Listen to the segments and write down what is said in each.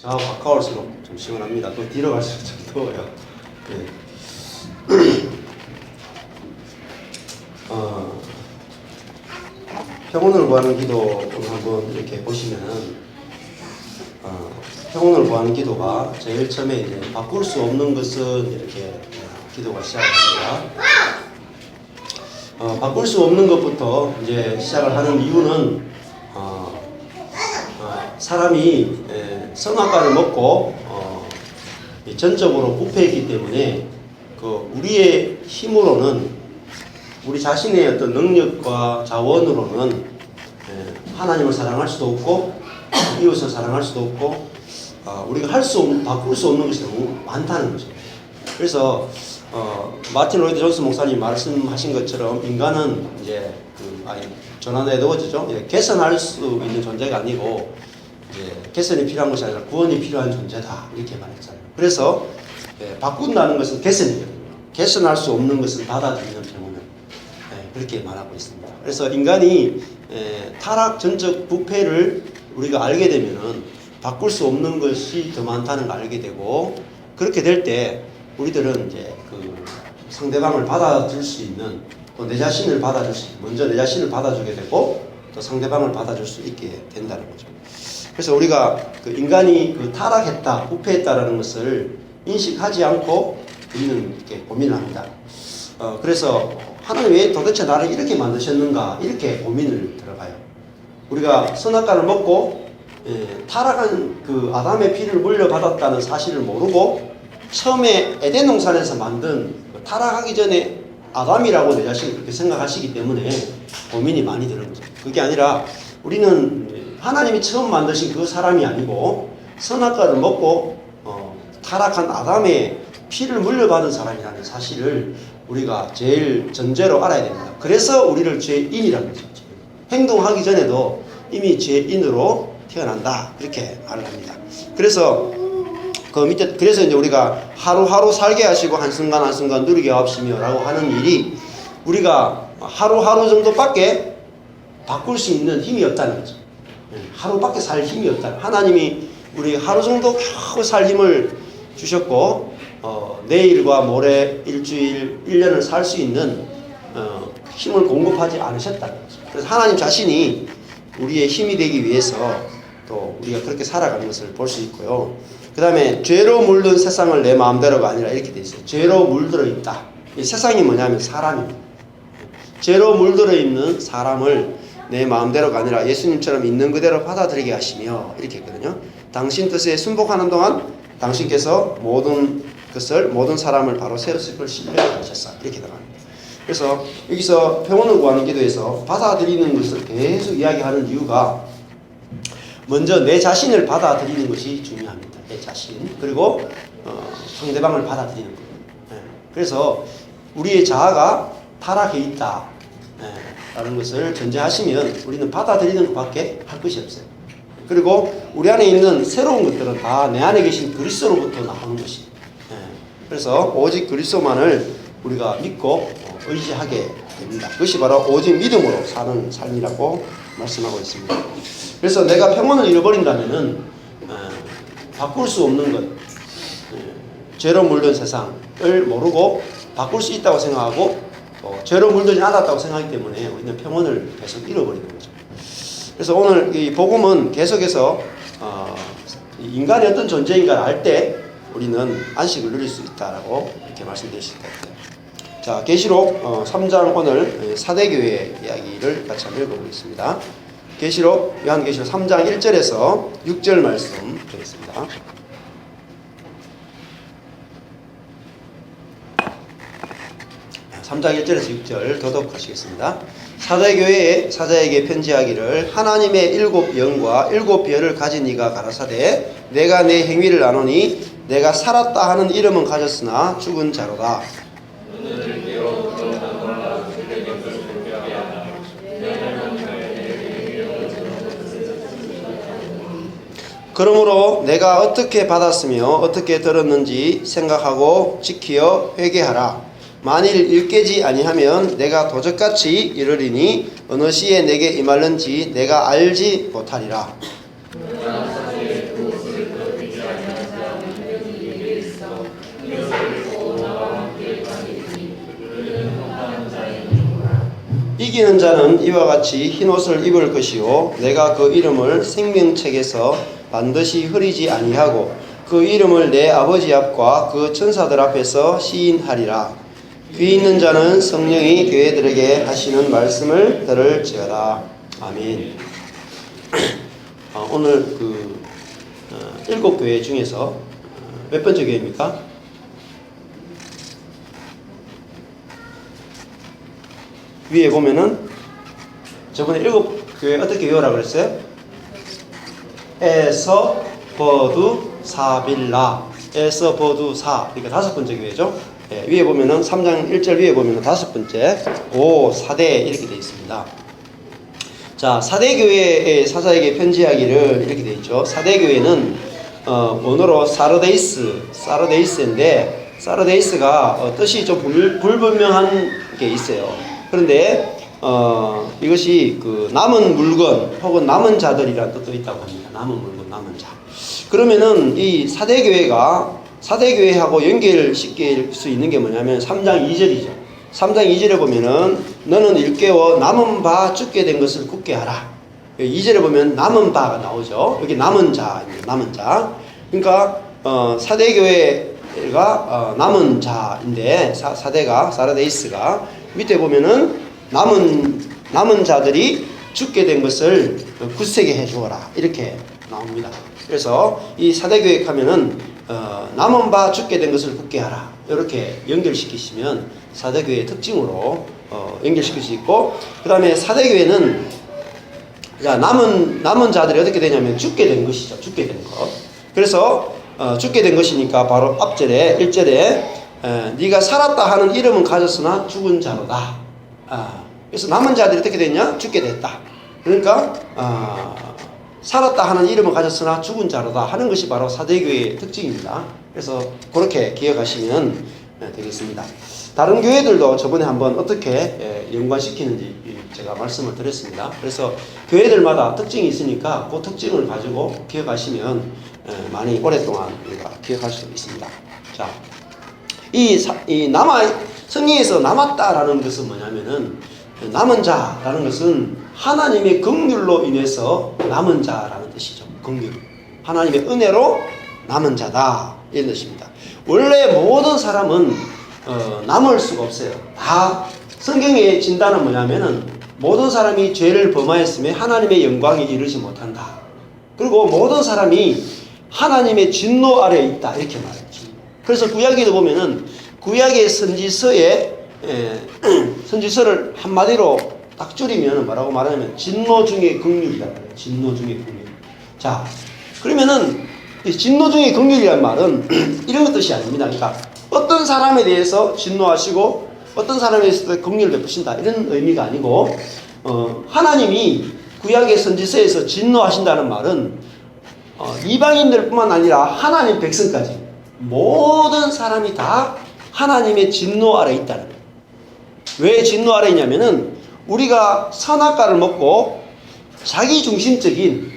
자, 가까울수록 좀 시원합니다. 또 뒤로 갈수록 좀 더워요. 네. 평온을 구하는 기도 한번 이렇게 보시면은, 평온을 구하는 기도가 제일 처음에 이제 바꿀 수 없는 것은 이렇게 기도가 시작합니다. 바꿀 수 없는 것부터 이제 시작을 하는 이유는 사람이 선악과를 먹고 전적으로 부패했기 때문에 우리의 힘으로는 우리 자신의 어떤 능력과 자원으로는 하나님을 사랑할 수도 없고 이웃을 사랑할 수도 없고 우리가 바꿀 수 없는 것이 너무 많다는 거죠. 그래서 마틴 로이드 존스 목사님 말씀하신 것처럼 인간은 이제 조난 에드워즈죠. 개선할 수 있는 존재가 아니고 이제 개선이 필요한 것이 아니라 구원이 필요한 존재다 이렇게 말했잖아요. 그래서 바꾼다는 것은 개선이거든요. 개선할 수 없는 것은 받아들이는 평온을 그렇게 말하고 있습니다. 그래서 인간이 타락, 전적 부패를 우리가 알게 되면은 바꿀 수 없는 것이 더 많다는 걸 알게 되고, 그렇게 될 때 우리들은 이제 상대방을 받아줄 수 있는, 또 내 자신을 받아줄 수 있는, 먼저 내 자신을 받아주게 되고 또 상대방을 받아줄 수 있게 된다는 거죠. 그래서 우리가 인간이 타락했다, 부패했다라는 것을 인식하지 않고 우리는 이렇게 고민을 합니다. 그래서 하나님 왜 도대체 나를 이렇게 만드셨는가 이렇게 고민을 들어봐요. 우리가 선악과를 먹고 타락한 아담의 피를 물려받았다는 사실을 모르고 처음에 에덴 동산에서 만든 타락하기 전에 아담이라고 내 자신이 그렇게 생각하시기 때문에 고민이 많이 드는 거죠. 그게 아니라 우리는 하나님이 처음 만드신 그 사람이 아니고 선악과를 먹고 타락한 아담의 피를 물려받은 사람이라는 사실을 우리가 제일 전제로 알아야 됩니다. 그래서 우리를 죄인이라는 거죠. 행동하기 전에도 이미 죄인으로 태어난다 이렇게 말을 합니다. 그래서 그래서 이제 우리가 하루하루 살게 하시고 한순간 한순간 누리게 하옵시며라고 하는 일이 우리가 하루하루 정도밖에 바꿀 수 있는 힘이 없다는 거죠. 하루밖에 살 힘이 없다. 하나님이 우리 하루 정도 겨우 살 힘을 주셨고 내일과 모레, 일주일, 1년을 살 수 있는 힘을 공급하지 않으셨다는 거죠. 그래서 하나님 자신이 우리의 힘이 되기 위해서 또 우리가 그렇게 살아가는 것을 볼 수 있고요. 그 다음에 죄로 물든 세상을 내 마음대로가 아니라 이렇게 되어 있어요. 죄로 물들어 있다. 이 세상이 뭐냐면 사람입니다. 죄로 물들어 있는 사람을 내 마음대로가 아니라 예수님처럼 있는 그대로 받아들이게 하시며 이렇게 했거든요. 당신 뜻에 순복하는 동안 당신께서 모든 사람을 바로 세우실 걸 신뢰하셨사 이렇게 나갑니다. 그래서 여기서 평온을 구하는 기도에서 받아들이는 것을 계속 이야기하는 이유가 먼저 내 자신을 받아들이는 것이 중요합니다. 내 자신 그리고 상대방을 받아들이는 거예요. 그래서 우리의 자아가 타락해 있다 라는 것을 전제하시면 우리는 받아들이는 것밖에 할 것이 없어요. 그리고 우리 안에 있는 새로운 것들은 다 내 안에 계신 그리스도로부터 나오는 것이. 그래서 오직 그리스도만을 우리가 믿고 의지하게 됩니다. 그것이 바로 오직 믿음으로 사는 삶이라고 말씀하고 있습니다. 그래서 내가 평온을 잃어버린다면은 바꿀 수 없는 것, 죄로 물든 세상을 모르고 바꿀 수 있다고 생각하고 죄로 물들지 않았다고 생각하기 때문에 우리는 평온을 계속 잃어버리는 거죠. 그래서 오늘 이 복음은 계속해서 인간이 어떤 존재인가를 알 때 우리는 안식을 누릴 수 있다라고 이렇게 말씀드리실 것 같아요. 자, 계시록 3장 오늘 사대교회 이야기를 같이 한번 읽어보겠습니다. 요한계시록 3장 1절에서 6절 말씀 드리겠습니다. (3장 1절에서 6절) 도독하시겠습니다. 사대교회에 사자에게 편지하기를 하나님의 7 영과 7 별을 가진 이가 가라사대 내가 내 행위를 아노니 내가 살았다 하는 이름은 가졌으나 죽은 자로다. 그러므로 내가 어떻게 받았으며 어떻게 들었는지 생각하고 지키어 회개하라. 만일 일깨지 아니하면 내가 도적같이 이르리니 어느 시에 내게 임할는지 내가 알지 못하리라. 이기는 자는 이와 같이 흰옷을 입을 것이요 내가 그 이름을 생명책에서 반드시 흐리지 아니하고 그 이름을 내 아버지 앞과 그 천사들 앞에서 시인하리라. 귀 있는 자는 성령이 교회들에게 하시는 말씀을 들을지어다. 아멘. 오늘 그 7교회 중에서 몇 번째 교회입니까? 위에 보면은 저번에 7교회 어떻게 외우라고 그랬어요? 에서 버두 사빌라, 에서 버두 사, 그러니까 5번째 교회죠. 예, 위에 보면은 3장 1절 위에 보면은 5번째 오 사대 이렇게 되어 있습니다. 자, 사대교회의 사사에게 편지하기를 이렇게 되어 있죠. 사대교회는 원어로 사르데이스인데 사르데이스가 뜻이 좀 불분명한 게 있어요. 그런데 이것이 그 남은 물건 혹은 남은 자들이라는 뜻도 있다고 합니다. 남은 물건, 남은 자. 그러면은 이 사대교회하고 연결시킬 수 있는 게 뭐냐면 3장 2절이죠. 3장 2절에 보면은 너는 일깨워 남은 바 죽게 된 것을 굳게 하라. 2절에 보면 남은 바가 나오죠. 여기 남은 자입니다. 남은 자. 그러니까 사대교회가 남은 자인데 사대가 사르데이스가 밑에 보면은 남은 자들이 죽게 된 것을 굳세게 해주어라 이렇게 나옵니다. 그래서 이 사대교회 하면은 남은 바 죽게 된 것을 굳게 하라 이렇게 연결시키시면 사대교회의 특징으로 연결시킬 수 있고, 그 다음에 사대교회는 남은 자들이 어떻게 되냐면 죽게 된 것이죠. 죽게 된 것. 그래서 죽게 된 것이니까 바로 앞절에 1절에 네가 살았다 하는 이름은 가졌으나 죽은 자로다. 그래서 남은 자들이 어떻게 됐냐? 죽게 됐다. 그러니까 살았다 하는 이름은 가졌으나 죽은 자로다 하는 것이 바로 사대교회의 특징입니다. 그래서 그렇게 기억하시면 되겠습니다. 다른 교회들도 저번에 한번 어떻게 연관시키는지 제가 말씀을 드렸습니다. 그래서 교회들마다 특징이 있으니까 그 특징을 가지고 기억하시면 많이 오랫동안 우리가 기억할 수 있습니다. 자, 성경에서 남았다라는 것은 뭐냐면은 남은 자라는 것은 하나님의 긍휼로 인해서 남은 자라는 뜻이죠. 긍휼. 하나님의 은혜로 남은 자다 이런 뜻입니다. 원래 모든 사람은 남을 수가 없어요. 다 성경의 진단은 뭐냐면은 모든 사람이 죄를 범하였으며 하나님의 영광에 이르지 못한다. 그리고 모든 사람이 하나님의 진노 아래에 있다 이렇게 말해요. 그래서 구약에도 보면은 구약의 선지서를 한마디로 딱 줄이면 뭐라고 말하냐면 진노 중에 긍휼이다. 진노 중에 긍휼. 자, 그러면은 이 진노 중에 긍휼이란 말은 이런 뜻이 아닙니다. 그러니까 어떤 사람에 대해서 진노하시고 어떤 사람에 대해서 긍휼을 베푸신다 이런 의미가 아니고 하나님이 구약의 선지서에서 진노하신다는 말은 이방인들뿐만 아니라 하나님 백성까지 모든 사람이 다 하나님의 진노 아래 있다는 거예요. 왜 진노 아래 있냐면은 우리가 선악과를 먹고 자기중심적인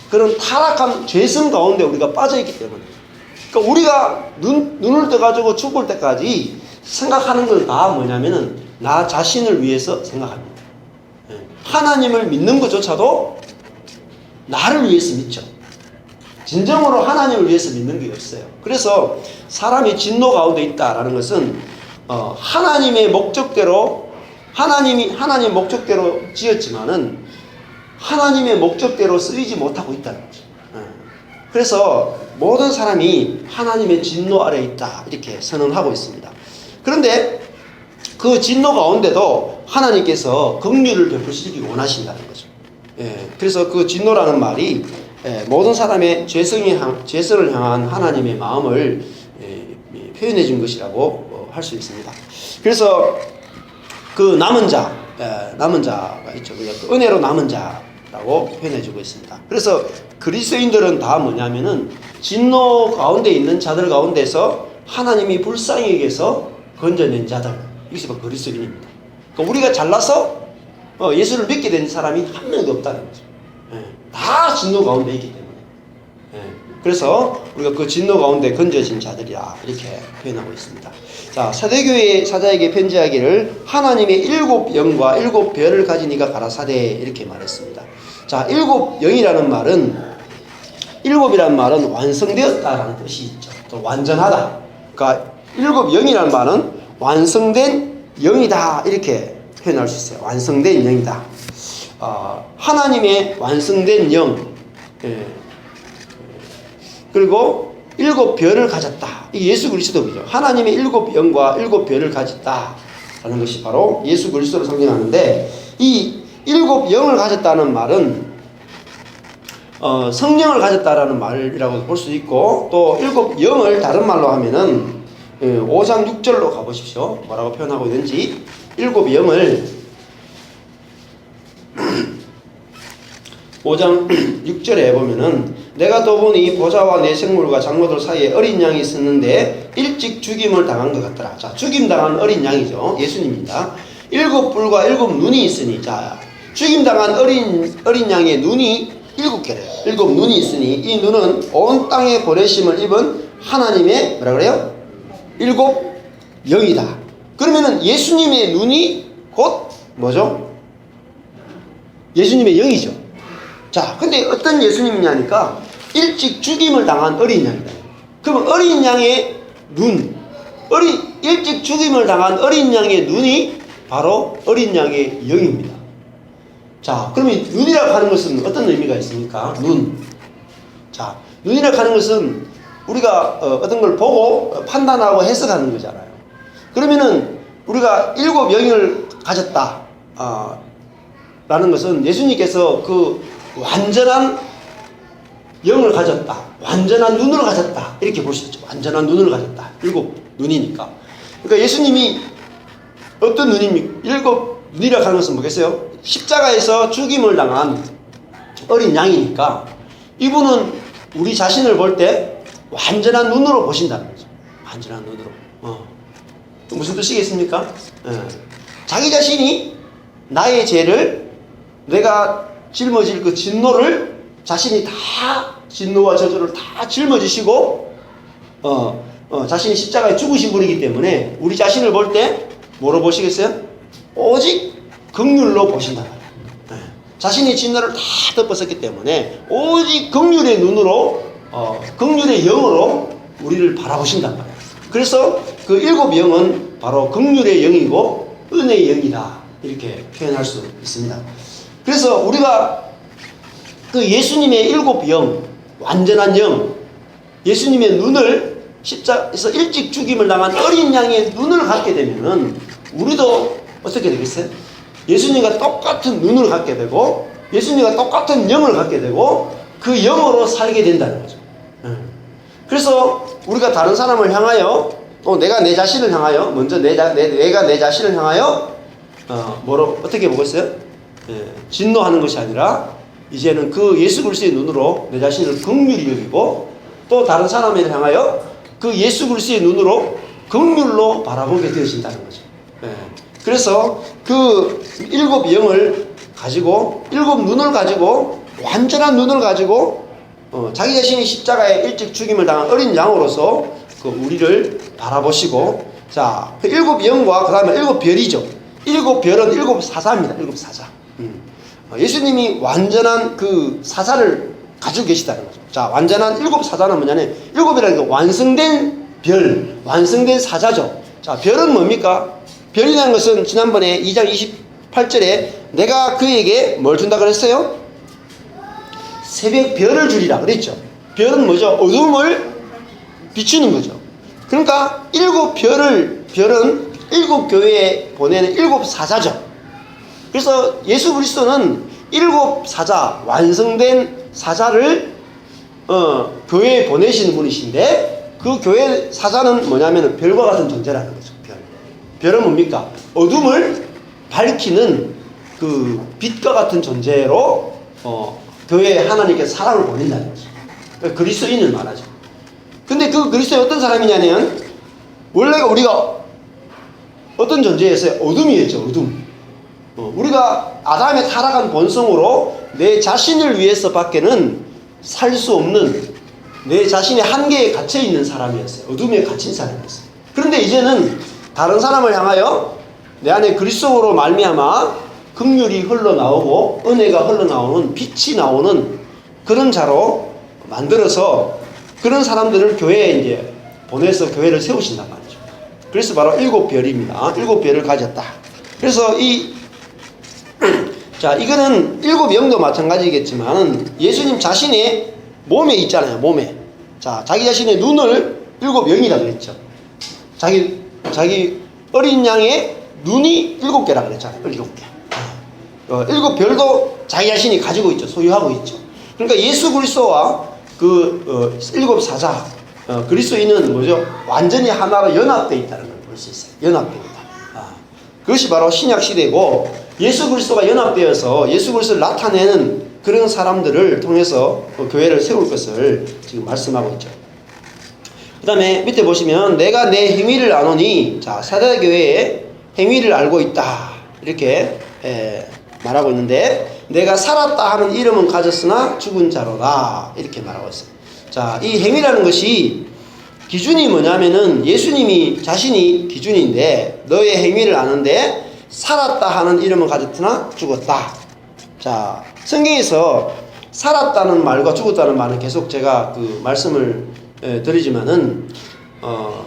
그런 타락한 죄성 가운데 우리가 빠져있기 때문에, 그러니까 우리가 눈을 떠가지고 죽을 때까지 생각하는 건 다 뭐냐면은 나 자신을 위해서 생각합니다. 하나님을 믿는 것조차도 나를 위해서 믿죠. 진정으로 하나님을 위해서 믿는 게 없어요. 그래서 사람이 진노 가운데 있다라는 것은 하나님의 목적대로 하나님의 목적대로 지었지만은 하나님의 목적대로 쓰이지 못하고 있다는 거죠. 그래서 모든 사람이 하나님의 진노 아래에 있다 이렇게 선언하고 있습니다. 그런데 그 진노 가운데도 하나님께서 긍휼을 베푸시기 원하신다는 거죠. 그래서 그 진노라는 말이 모든 사람의 죄성을 향한 하나님의 마음을 표현해 준 것이라고 할 수 있습니다. 그래서 그 남은 자가 있죠. 그 은혜로 남은 자라고 표현해 주고 있습니다. 그래서 그리스도인들은 다 뭐냐면은 진노 가운데 있는 자들 가운데서 하나님이 불쌍히 여겨서 건져낸 자들, 이것이 바로 그리스도인입니다. 그러니까 우리가 잘나서 예수를 믿게 된 사람이 한 명도 없다는 거죠. 다 진노 가운데 있기 때문에. 그래서 우리가 그 진노 가운데 건져진 자들이라 이렇게 표현하고 있습니다. 자, 사대교회 사자에게 편지하기를 하나님의 7영과 7별을 가진 이가 가라사대 이렇게 말했습니다. 자, 7영이라는 말은 7이라는 말은 완성되었다라는 뜻이 있죠. 또 완전하다. 그러니까 7영이라는 말은 완성된 영이다 이렇게 표현할 수 있어요. 완성된 영이다. 하나님의 완성된 영. 예. 그리고 7별을 가졌다. 이게 예수 그리스도죠. 하나님의 7영과 7별을 가졌다라는 것이 바로 예수 그리스도를 상징하는데, 이 7영을 가졌다는 말은 성령을 가졌다라는 말이라고 볼 수 있고, 또 7영을 다른 말로 하면은 5장 6절로 가보십시오. 뭐라고 표현하고 있는지. 7영을 5장 6절에 보면은 내가 또 보니 보좌와 내 생물과 장로들 사이에 어린 양이 있었는데 일찍 죽임을 당한 것 같더라. 자, 죽임당한 어린 양이죠. 예수님입니다. 7뿔과 7눈이 있으니, 자, 죽임당한 어린 양의 눈이 7개래요. 7눈이 있으니 이 눈은 온 땅에 보내심을 입은 하나님의 뭐라 그래요? 7영이다. 그러면은 예수님의 눈이 곧 뭐죠? 예수님의 영이죠. 자, 근데 어떤 예수님이냐니까 일찍 죽임을 당한 어린 양이다. 그럼 어린 양의 눈, 일찍 죽임을 당한 어린 양의 눈이 바로 어린 양의 영입니다. 자, 그러면 눈이라고 하는 것은 어떤 의미가 있습니까? 눈. 자, 눈이라고 하는 것은 우리가 어떤 걸 보고 판단하고 해석하는 거잖아요. 그러면은 우리가 7영을 가졌다 라는 것은 예수님께서 그 완전한 영을 가졌다, 완전한 눈을 가졌다 이렇게 볼 수 있죠. 완전한 눈을 가졌다. 7눈이니까. 그러니까 예수님이 어떤 눈입니까? 7눈이라고 하는 것은 뭐겠어요? 십자가에서 죽임을 당한 어린 양이니까 이분은 우리 자신을 볼 때 완전한 눈으로 보신다는 거죠. 완전한 눈으로. 무슨 뜻이겠습니까? 자기 자신이 나의 죄를, 내가 짊어질 그 진노를 자신이 다, 진노와 저주를 다 짊어지시고 자신이 십자가에 죽으신 분이기 때문에 우리 자신을 볼 때 뭐로 보시겠어요? 오직 긍휼로 보신다. 자신이 진노를 다 덮었었기 때문에 오직 긍휼의 눈으로, 긍휼의 영으로 우리를 바라보신단 말이에요. 그래서 그 7영은 바로 긍휼의 영이고 은혜의 영이다 이렇게 표현할 수 있습니다. 그래서 우리가 그 예수님의 7영, 완전한 영, 예수님의 눈을 십자가에서 일찍 죽임을 당한 어린 양의 눈을 갖게 되면은 우리도 어떻게 되겠어요? 예수님과 똑같은 눈을 갖게 되고 예수님과 똑같은 영을 갖게 되고 그 영으로 살게 된다는 거죠. 그래서 우리가 다른 사람을 향하여 내가 내 자신을 향하여 먼저 내가 내 자신을 향하여 어떻게 보겠어요? 진노하는 것이 아니라 이제는 그 예수 그리스도의 눈으로 내 자신을 긍휼히 여기고 또 다른 사람을 향하여 그 예수 그리스도의 눈으로 긍휼로 바라보게 되어진다는 거죠. 그래서 그 7영을 가지고 7눈을 가지고 완전한 눈을 가지고 자기 자신이 십자가에 일찍 죽임을 당한 어린 양으로서 그 우리를 바라보시고, 자, 그 7영과 그 다음에 7별이죠. 7별은 7사자입니다. 7사자. 예수님이 완전한 그 사자를 가지고 계시다는 거죠. 자, 완전한 7사자는 뭐냐면 7이라는 게 완성된 별, 완성된 사자죠. 자, 별은 뭡니까? 별이라는 것은 지난번에 2장 28절에 내가 그에게 뭘 준다 그랬어요? 새벽 별을 주리라 그랬죠. 별은 뭐죠? 어둠을 비추는 거죠. 그러니까 7별은 7교회에 보내는 7사자죠. 그래서 예수 그리스도는 7사자, 완성된 사자를 교회에 보내시는 분이신데 그 교회 사자는 뭐냐면 별과 같은 존재라는 거죠. 별은 뭡니까? 어둠을 밝히는 그 빛과 같은 존재로 교회에 하나님께서 사랑을 보낸다는 거죠. 그리스도인을 말하죠. 근데 그 그리스도의 어떤 사람이냐면 원래가 우리가 어떤 존재였어요? 어둠이었죠. 어둠. 우리가 아담의 타락한 본성으로 내 자신을 위해서 밖에는 살 수 없는 내 자신의 한계에 갇혀 있는 사람이었어요. 어둠에 갇힌 사람이었어요. 그런데 이제는 다른 사람을 향하여 내 안에 그리스도로 말미암아 긍휼이 흘러나오고 은혜가 흘러나오는 빛이 나오는 그런 자로 만들어서 그런 사람들을 교회에 이제 보내서 교회를 세우신단 말이죠. 그래서 바로 7별입니다. 7별을 가졌다. 그래서 자, 이거는 7영도 마찬가지겠지만 예수님 자신의 몸에 있잖아요. 몸에. 자, 자기 자신의 눈을 7영이라 그랬죠. 자기 어린 양의 눈이 7개라 그랬잖아요. 7개. 7별도 자기 자신이 가지고 있죠. 소유하고 있죠. 그러니까 예수 그리스도와 그 7사자 그리스도인은 뭐죠? 완전히 하나로 연합되어 있다는 걸 볼 수 있어요. 연합되어 있다. 그것이 바로 신약 시대고 예수 그리스도가 연합되어서 예수 그리스도를 나타내는 그런 사람들을 통해서 교회를 세울 것을 지금 말씀하고 있죠. 그 다음에 밑에 보시면 내가 내 행위를 아노니, 자, 사도교회의 행위를 알고 있다 이렇게 말하고 있는데, 내가 살았다 하는 이름은 가졌으나 죽은 자로다 이렇게 말하고 있어요. 자, 이 행위라는 것이 기준이 뭐냐면은 예수님이 자신이 기준인데, 너의 행위를 아는데 살았다 하는 이름은 가졌으나 죽었다. 자, 성경에서 살았다는 말과 죽었다는 말은 계속 제가 그 말씀을 드리지만은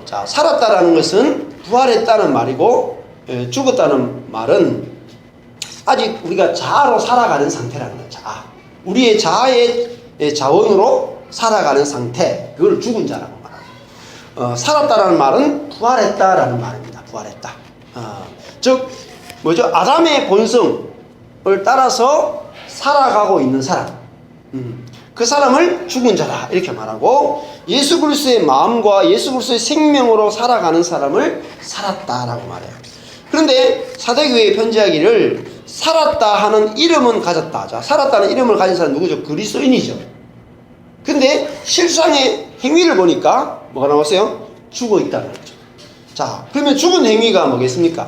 자, 살았다라는 것은 부활했다는 말이고, 죽었다는 말은 아직 우리가 자아로 살아가는 상태라는 거예요. 자아. 우리의 자아의 자원으로 살아가는 상태, 그걸 죽은 자라고 말합니다. 살았다라는 말은 부활했다라는 말입니다. 부활했다. 즉 뭐죠? 아담의 본성을 따라서 살아가고 있는 사람, 그 사람을 죽은 자라 이렇게 말하고, 예수 그리스도의 마음과 예수 그리스도의 생명으로 살아가는 사람을 살았다라고 말해요. 그런데 사도교회에 편지하기를 살았다 하는 이름은 가졌다. 자, 살았다는 이름을 가진 사람은 누구죠? 그리스도인이죠. 근데 실상의 행위를 보니까 뭐가 나왔어요? 죽어 있다는 거죠. 자, 그러면 죽은 행위가 뭐겠습니까?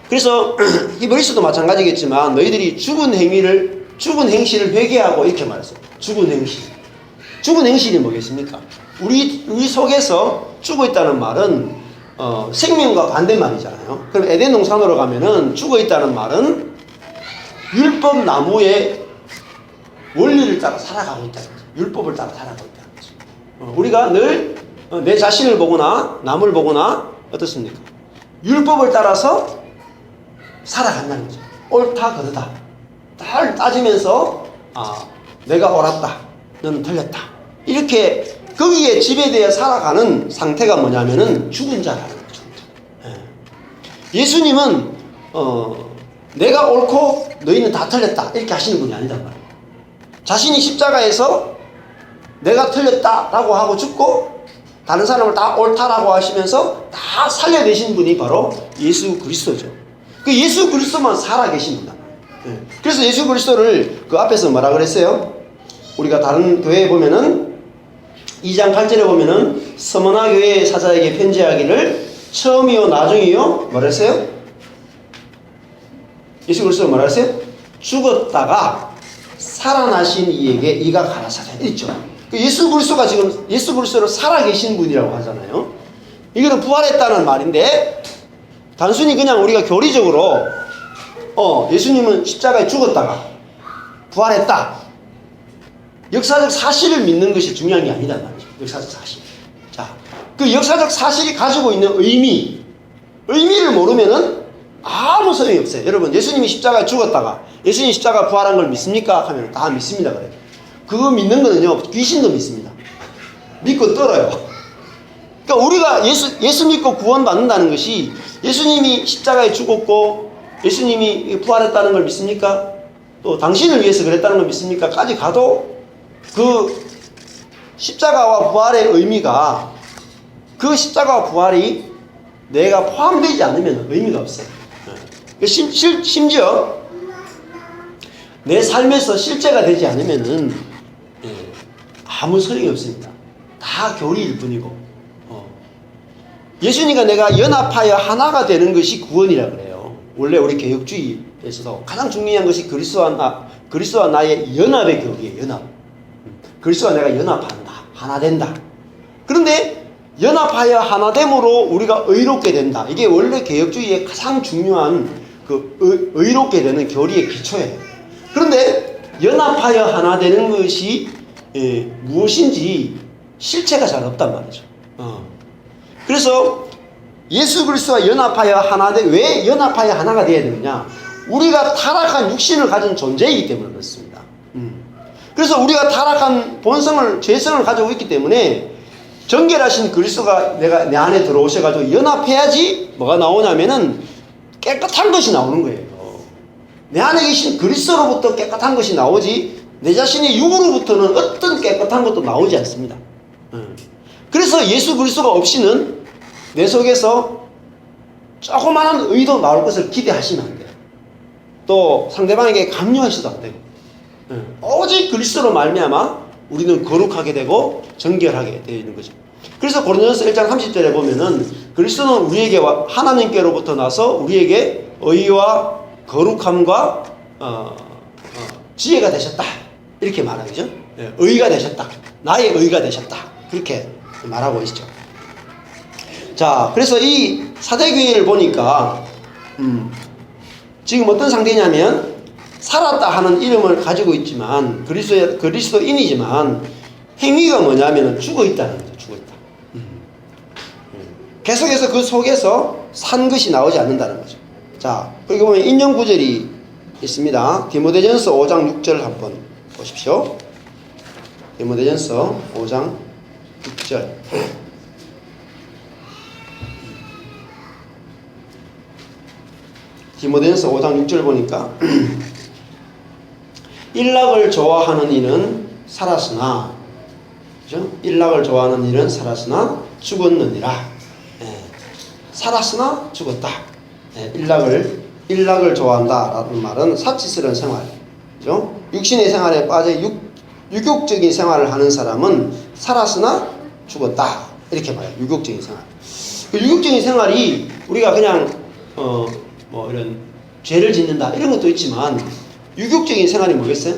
그래서 히브리서도 마찬가지겠지만 너희들이 죽은 행실을 회개하고 이렇게 말했어요. 죽은 행실. 죽은 행실이 뭐겠습니까? 우리 속에서 죽어 있다는 말은 생명과 반대말이잖아요. 그럼 에덴 동산으로 가면은 죽어 있다는 말은 율법 나무의 원리를 따라 살아가고 있다는 거죠. 율법을 따라 살아가고 있다는 거죠. 우리가 늘 내 자신을 보거나 남을 보거나 어떻습니까? 율법을 따라서 살아간다는 거죠. 옳다 그르다 다 따지면서 내가 옳았다, 너는 틀렸다, 이렇게 거기에 지배되어 살아가는 상태가 뭐냐면은 죽은 자라는 거죠. 예수님은 내가 옳고 너희는 다 틀렸다 이렇게 하시는 분이 아니단 말이에요. 자신이 십자가에서 내가 틀렸다라고 하고 죽고 다른 사람을 다 옳다라고 하시면서 다 살려내신 분이 바로 예수 그리스도죠. 그 예수 그리스도만 살아계신 분이다. 그래서 예수 그리스도를 그 앞에서 뭐라 그랬어요? 우리가 다른 교회에 보면은 2장 8절에 보면은 서머나 교회 사자에게 편지하기를 처음이요 나중이요 뭐라 했어요? 예수 그리스도가 뭐라 했어요? 죽었다가 살아나신 이에게 이가 가라사대 있죠. 예수 그리스도가 지금 예수 그리스도로 살아계신 분이라고 하잖아요. 이거는 부활했다는 말인데, 단순히 그냥 우리가 교리적으로 예수님은 십자가에 죽었다가 부활했다, 역사적 사실을 믿는 것이 중요한 게 아니단 말이죠. 역사적 사실. 자, 그 역사적 사실이 가지고 있는 의미를 모르면은 아무 소용이 없어요. 여러분, 예수님이 십자가에 죽었다가 예수님이 십자가 부활한 걸 믿습니까? 하면 다 믿습니다. 그래요. 그거 믿는 거는요, 귀신도 믿습니다. 믿고 떨어요. 그러니까 우리가 예수 믿고 구원받는다는 것이 예수님이 십자가에 죽었고 예수님이 부활했다는 걸 믿습니까? 또 당신을 위해서 그랬다는 걸 믿습니까? 까지 가도 그 십자가와 부활의 의미가, 그 십자가와 부활이 내가 포함되지 않으면 의미가 없어요. 심지어 내 삶에서 실제가 되지 않으면은 아무 소용이 없습니다. 다 교리일 뿐이고. 예수님과 내가 연합하여 하나가 되는 것이 구원이라 그래요. 원래 우리 개혁주의에서도 가장 중요한 것이 그리스도와 나의 연합의 교리예요. 연합. 그리스도와 내가 연합한다. 하나 된다. 그런데 연합하여 하나됨으로 우리가 의롭게 된다. 이게 원래 개혁주의의 가장 중요한 그 의롭게 되는 교리의 기초예요. 그런데 연합하여 하나 되는 것이 무엇인지 실체가 잘 없단 말이죠. 그래서 예수 그리스도와 연합하여 하나 왜 연합하여 하나가 되어야 되느냐? 우리가 타락한 육신을 가진 존재이기 때문에 그렇습니다. 그래서 우리가 타락한 본성을, 죄성을 가지고 있기 때문에 정결하신 그리스도가 내 안에 들어오셔가지고 연합해야지 뭐가 나오냐면은 깨끗한 것이 나오는 거예요. 내 안에 계신 그리스도로부터 깨끗한 것이 나오지 내 자신의 육으로부터는 어떤 깨끗한 것도 나오지 않습니다. 그래서 예수 그리스도가 없이는 내 속에서 조그마한 의도 나올 것을 기대하시면 안 돼요. 또 상대방에게 강요하셔도 안 되고 오직 그리스도로 말미암아 우리는 거룩하게 되고 정결하게 되어 있는 거죠. 그래서 고린도전서 1장 30절에 보면은 그리스도는 우리에게 하나님께로부터 나서 우리에게 의와 거룩함과 지혜가 되셨다 이렇게 말하죠. 의가 되셨다. 나의 의가 되셨다. 그렇게 말하고 있죠. 자, 그래서 이 사대교회를 보니까 지금 어떤 상태냐면 살았다 하는 이름을 가지고 있지만 그리스도인이지만 행위가 뭐냐면 죽어 있다는 거죠. 죽어 있다. 계속해서 그 속에서 산 것이 나오지 않는다는 거죠. 자, 여기 보면 인용 구절이 있습니다. 디모데전서 5장 6절 한번 보십시오. 디모데전서 5장 6절. 디모데전서 5장 6절 보니까 일락을 좋아하는 이는 살았으나, 그죠? 일락을 좋아하는 이는 살았으나 죽었느니라. 살았으나 죽었다. 일락을 좋아한다라는 말은 사치스러운 생활, 그죠? 육신의 생활에 빠져 유욕적인 생활을 하는 사람은 살았으나 죽었다. 이렇게 말해요. 유욕적인 생활. 그 유욕적인 생활이 우리가 그냥 이런 죄를 짓는다 이런 것도 있지만 유욕적인 생활이 뭐겠어요?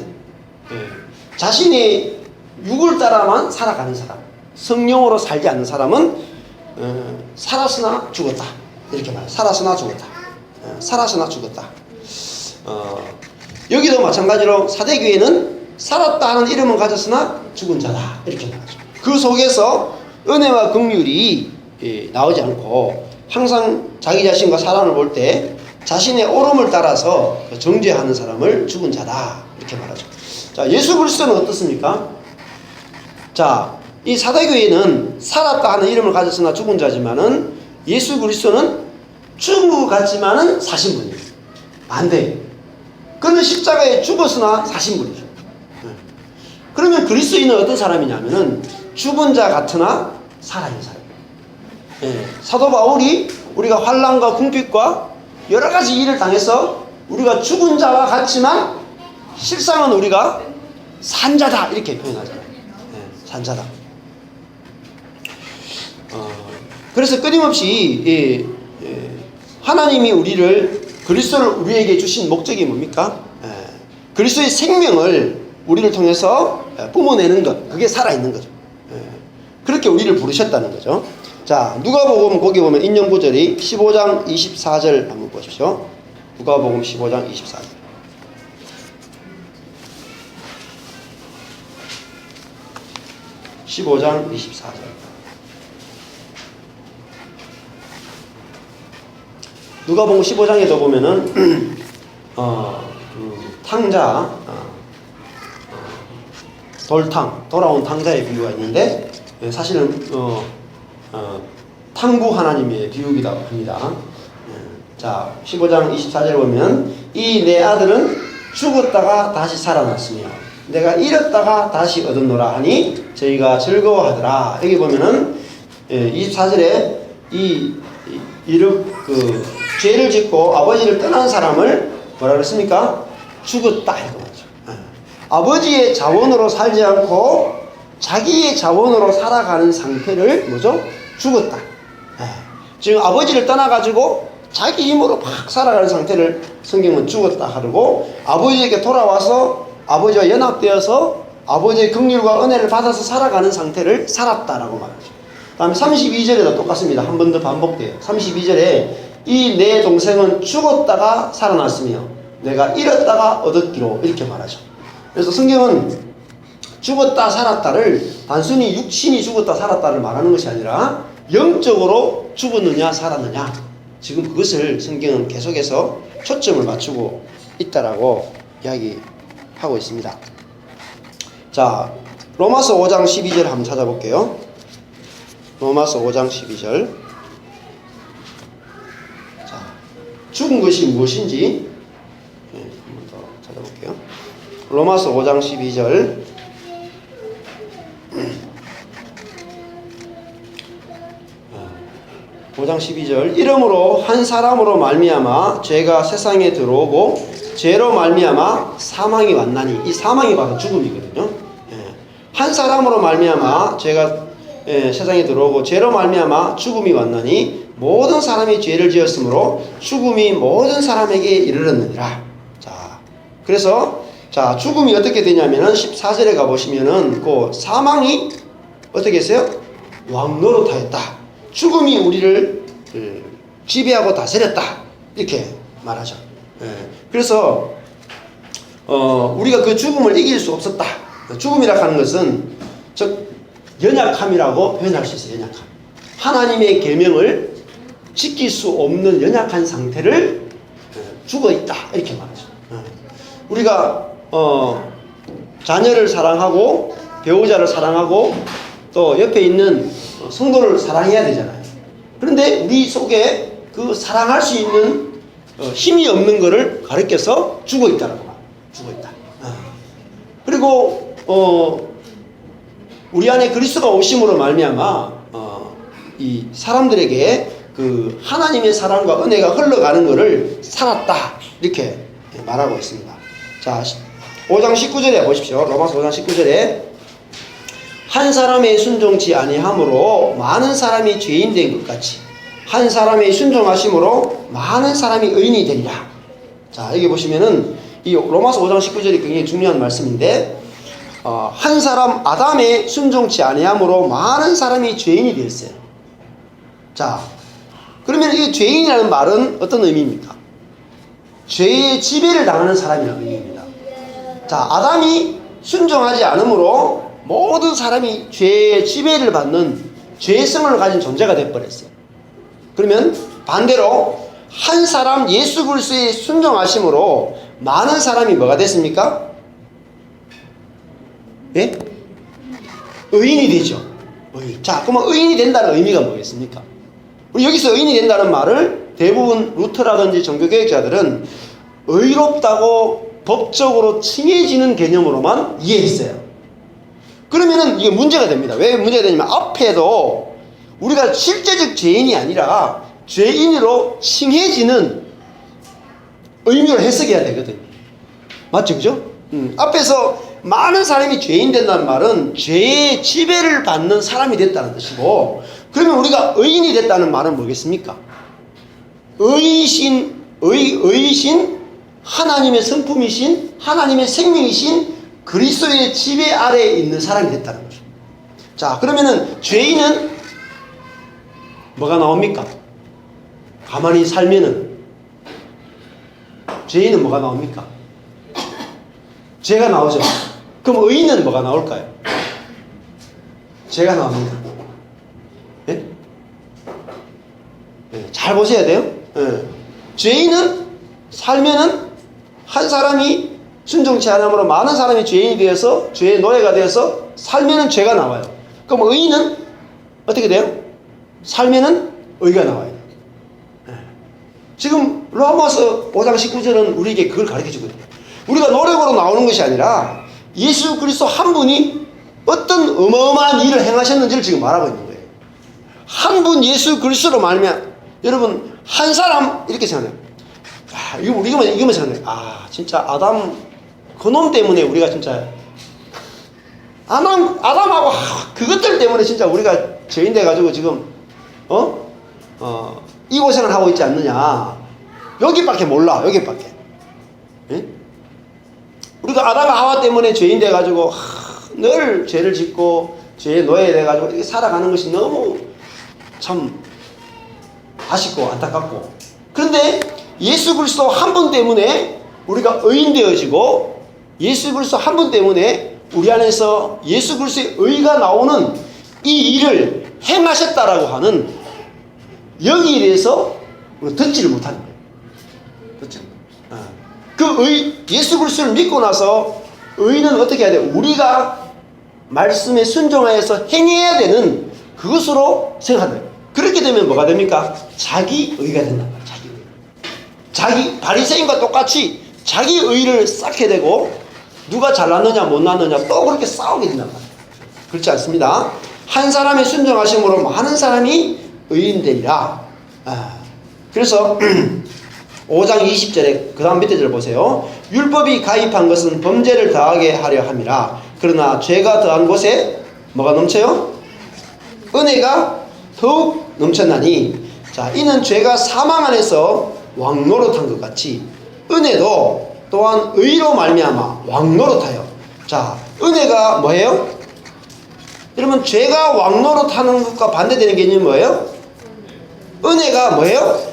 자신의 육을 따라만 살아가는 사람, 성령으로 살지 않는 사람은 살았으나 죽었다 이렇게 말해요. 살았으나 죽었다. 살았으나 죽었다. 여기도 마찬가지로 사대교회는 살았다 하는 이름은 가졌으나 죽은 자다 이렇게 말하죠. 그 속에서 은혜와 긍휼이 나오지 않고 항상 자기 자신과 사람을 볼 때 자신의 옳음을 따라서 정죄하는 사람을 죽은 자다 이렇게 말하죠. 자, 예수 그리스도는 어떻습니까? 자, 이 사대교회는 살았다 하는 이름을 가졌으나 죽은 자지만은 예수 그리스도는 죽은 것 같지만은 사신 분이에요. 반대. 그는 십자가에 죽었으나 사신 분이죠. 그러면 그리스도인은 어떤 사람이냐면은 죽은 자 같으나 살아있는 사람이에요. 사도 바울이 우리가 환난과 궁핍과 여러 가지 일을 당해서 우리가 죽은 자와 같지만 실상은 우리가 산자다 이렇게 표현하잖아요. 산자다. 그래서 끊임없이 하나님이 그리스도를 우리에게 주신 목적이 뭡니까? 그리스도의 생명을 우리를 통해서 뿜어내는 것, 그게 살아있는 거죠. 그렇게 우리를 부르셨다는 거죠. 자, 누가복음 거기 보면 인용 구절이 15장 24절 한번 보십시오. 누가복음 15장 24절. 누가복음 15장에도 보면은 탕자, 돌아온 탕자의 비유가 있는데 사실은 탕부 하나님의 비유이기도 합니다. 자, 15장 24절 보면 이 내 아들은 죽었다가 다시 살아났으며 내가 잃었다가 다시 얻었노라 하니 저희가 즐거워하더라. 여기 보면은 24절에 죄를 짓고 아버지를 떠난 사람을 뭐라 그랬습니까? 죽었다 이거 맞죠. 아버지의 자원으로 살지 않고 자기의 자원으로 살아가는 상태를 뭐죠? 죽었다. 지금 아버지를 떠나가지고 자기 힘으로 막 살아가는 상태를 성경은 죽었다 하고 아버지에게 돌아와서 아버지와 연합되어서 아버지의 긍휼과 은혜를 받아서 살아가는 상태를 살았다라고 말하죠. 다음에 32절에도 똑같습니다. 한 번 더 반복돼요. 32절에 이 내 동생은 죽었다가 살아났으며 내가 잃었다가 얻었기로 이렇게 말하죠. 그래서 성경은 죽었다 살았다를 단순히 육신이 죽었다 살았다를 말하는 것이 아니라 영적으로 죽었느냐 살았느냐, 지금 그것을 성경은 계속해서 초점을 맞추고 있다라고 이야기하고 있습니다. 자, 로마서 5장 12절 한번 찾아볼게요. 로마서 5장 12절. 자, 죽은 것이 무엇인지 한번 더 찾아볼게요. 로마서 5장 12절. 5장 12절. 이러므로 한 사람으로 말미암아 죄가 세상에 들어오고 죄로 말미암아 사망이 왔나니, 이 사망이 바로 죽음이거든요. 한 사람으로 말미암아 죄가 세상에 들어오고 죄로 말미암아 죽음이 왔나니 모든 사람이 죄를 지었으므로 죽음이 모든 사람에게 이르렀느니라. 자, 그래서 자, 죽음이 어떻게 되냐면은 14절에 가보시면은 그 사망이 어떻게 했어요? 왕노릇하였다. 죽음이 우리를 지배하고 다스렸다. 이렇게 말하죠. 그래서 우리가 그 죽음을 이길 수 없었다. 죽음이라 하는 것은 즉 연약함이라고 표현할 수 있어요. 연약함. 하나님의 계명을 지킬 수 없는 연약한 상태를 죽어있다. 이렇게 말하죠. 우리가 자녀를 사랑하고 배우자를 사랑하고 또 옆에 있는 성도를 사랑해야 되잖아요. 그런데 우리 속에 그 사랑할 수 있는 힘이 없는 것을 가리켜서 죽어있다라고 말해요. 죽어있다. 그리고 우리 안에 그리스도가 오심으로 말미암아 이 사람들에게 그 하나님의 사랑과 은혜가 흘러가는 것을 살았다. 이렇게 말하고 있습니다. 자, 5장 19절에 보십시오. 로마서 5장 19절에 한 사람의 순종치 아니함으로 많은 사람이 죄인 된 것 같이 한 사람의 순종하심으로 많은 사람이 의인이 되리라. 자, 여기 보시면은 이 로마서 5장 19절이 굉장히 중요한 말씀인데 한 사람 아담의 순종치 아니함으로 많은 사람이 죄인이 되었어요. 자, 그러면 이 죄인이라는 말은 어떤 의미입니까? 죄의 지배를 당하는 사람이라는 의미입니다. 자, 아담이 순종하지 않으므로 모든 사람이 죄의 지배를 받는 죄성을 가진 존재가 되어버렸어요. 그러면 반대로 한 사람 예수 그리스도의 순종하심으로 많은 사람이 뭐가 됐습니까? 예? 의인이 되죠. 자, 그러면 의인이 된다는 의미가 뭐겠습니까? 우리 여기서 의인이 된다는 말을 대부분 루터라든지 종교개혁자들은 의롭다고 법적으로 칭해지는 개념으로만 이해했어요. 그러면은 이게 문제가 됩니다. 왜 문제가 되냐면 앞에도 우리가 실제적 죄인이 아니라 죄인으로 칭해지는 의미로 해석해야 되거든요. 맞죠? 그죠? 앞에서 많은 사람이 죄인 된다는 말은 죄의 지배를 받는 사람이 됐다는 뜻이고, 그러면 우리가 의인이 됐다는 말은 뭐겠습니까? 의이신 하나님의 성품이신 하나님의 생명이신 그리스도의 지배 아래에 있는 사람이 됐다는 거죠. 자, 그러면은 죄인은 뭐가 나옵니까? 가만히 살면은 죄인은 뭐가 나옵니까? 죄가 나오죠. 그럼 의인은 뭐가 나올까요? 죄가 나옵니다. 예? 예, 잘 보셔야 돼요. 예. 죄인은 살면은 한 사람이 순종치 않음으로 많은 사람이 죄인이 되어서 죄의 노예가 되어서 살면은 죄가 나와요. 그럼 의인은 어떻게 돼요? 살면은 의가 나와요. 네. 지금 로마서 5장 19절은 우리에게 그걸 가르쳐주거든요. 우리가 노력으로 나오는 것이 아니라 예수 그리스도 한 분이 어떤 어마어마한 일을 행하셨는지를 지금 말하고 있는 거예요. 한 분 예수 그리스도로 말하면 여러분 한 사람 이렇게 생각해요. 이거만 생각해요. 진짜 아담 그놈 때문에 우리가 진짜 아담하고 그것들 때문에 진짜 우리가 죄인 돼가지고 지금 이 고생을 하고 있지 않느냐. 여기밖에 몰라. 여기밖에. 예? 우리가 아담과 하와 때문에 죄인 돼가지고 늘 죄를 짓고 죄에 노예돼가지고 이렇게 살아가는 것이 너무 참 아쉽고 안타깝고, 그런데 예수 그리스도 한 분 때문에 우리가 의인 되어지고, 예수 그리스도 한 분 때문에 우리 안에서 예수 그리스도의 의가 나오는 이 일을 행하셨다라고 하는 여기에 대해서 듣지를 못하는 거예요. 그렇죠? 그 예수 그리스도를 믿고 나서 의는 어떻게 해야 돼요? 우리가 말씀에 순종하여서 행해야 되는 그것으로 생각한다. 그렇게 되면 뭐가 됩니까? 자기 의가 된단 말이에요. 자기 의. 자기 바리새인과 똑같이 자기 의를 쌓게 되고, 누가 잘났느냐 못났느냐 또 그렇게 싸우게 된단 말이에요. 그렇지 않습니다. 한 사람의 순종하심으로 많은 사람이 의인 되리라. 그래서 5장 20절에 그 다음 밑에 절 보세요. 율법이 가입한 것은 범죄를 더하게 하려 함이라. 그러나 죄가 더한 곳에 뭐가 넘쳐요? 은혜가 더욱 넘쳤나니. 자, 이는 죄가 사망 안에서 왕노릇한 것 같이 은혜도 또한 의로 말미암아 왕노릇하여. 자, 은혜가 뭐예요? 여러분, 죄가 왕노릇하는 것과 반대되는 개념이 뭐예요? 은혜가 뭐예요?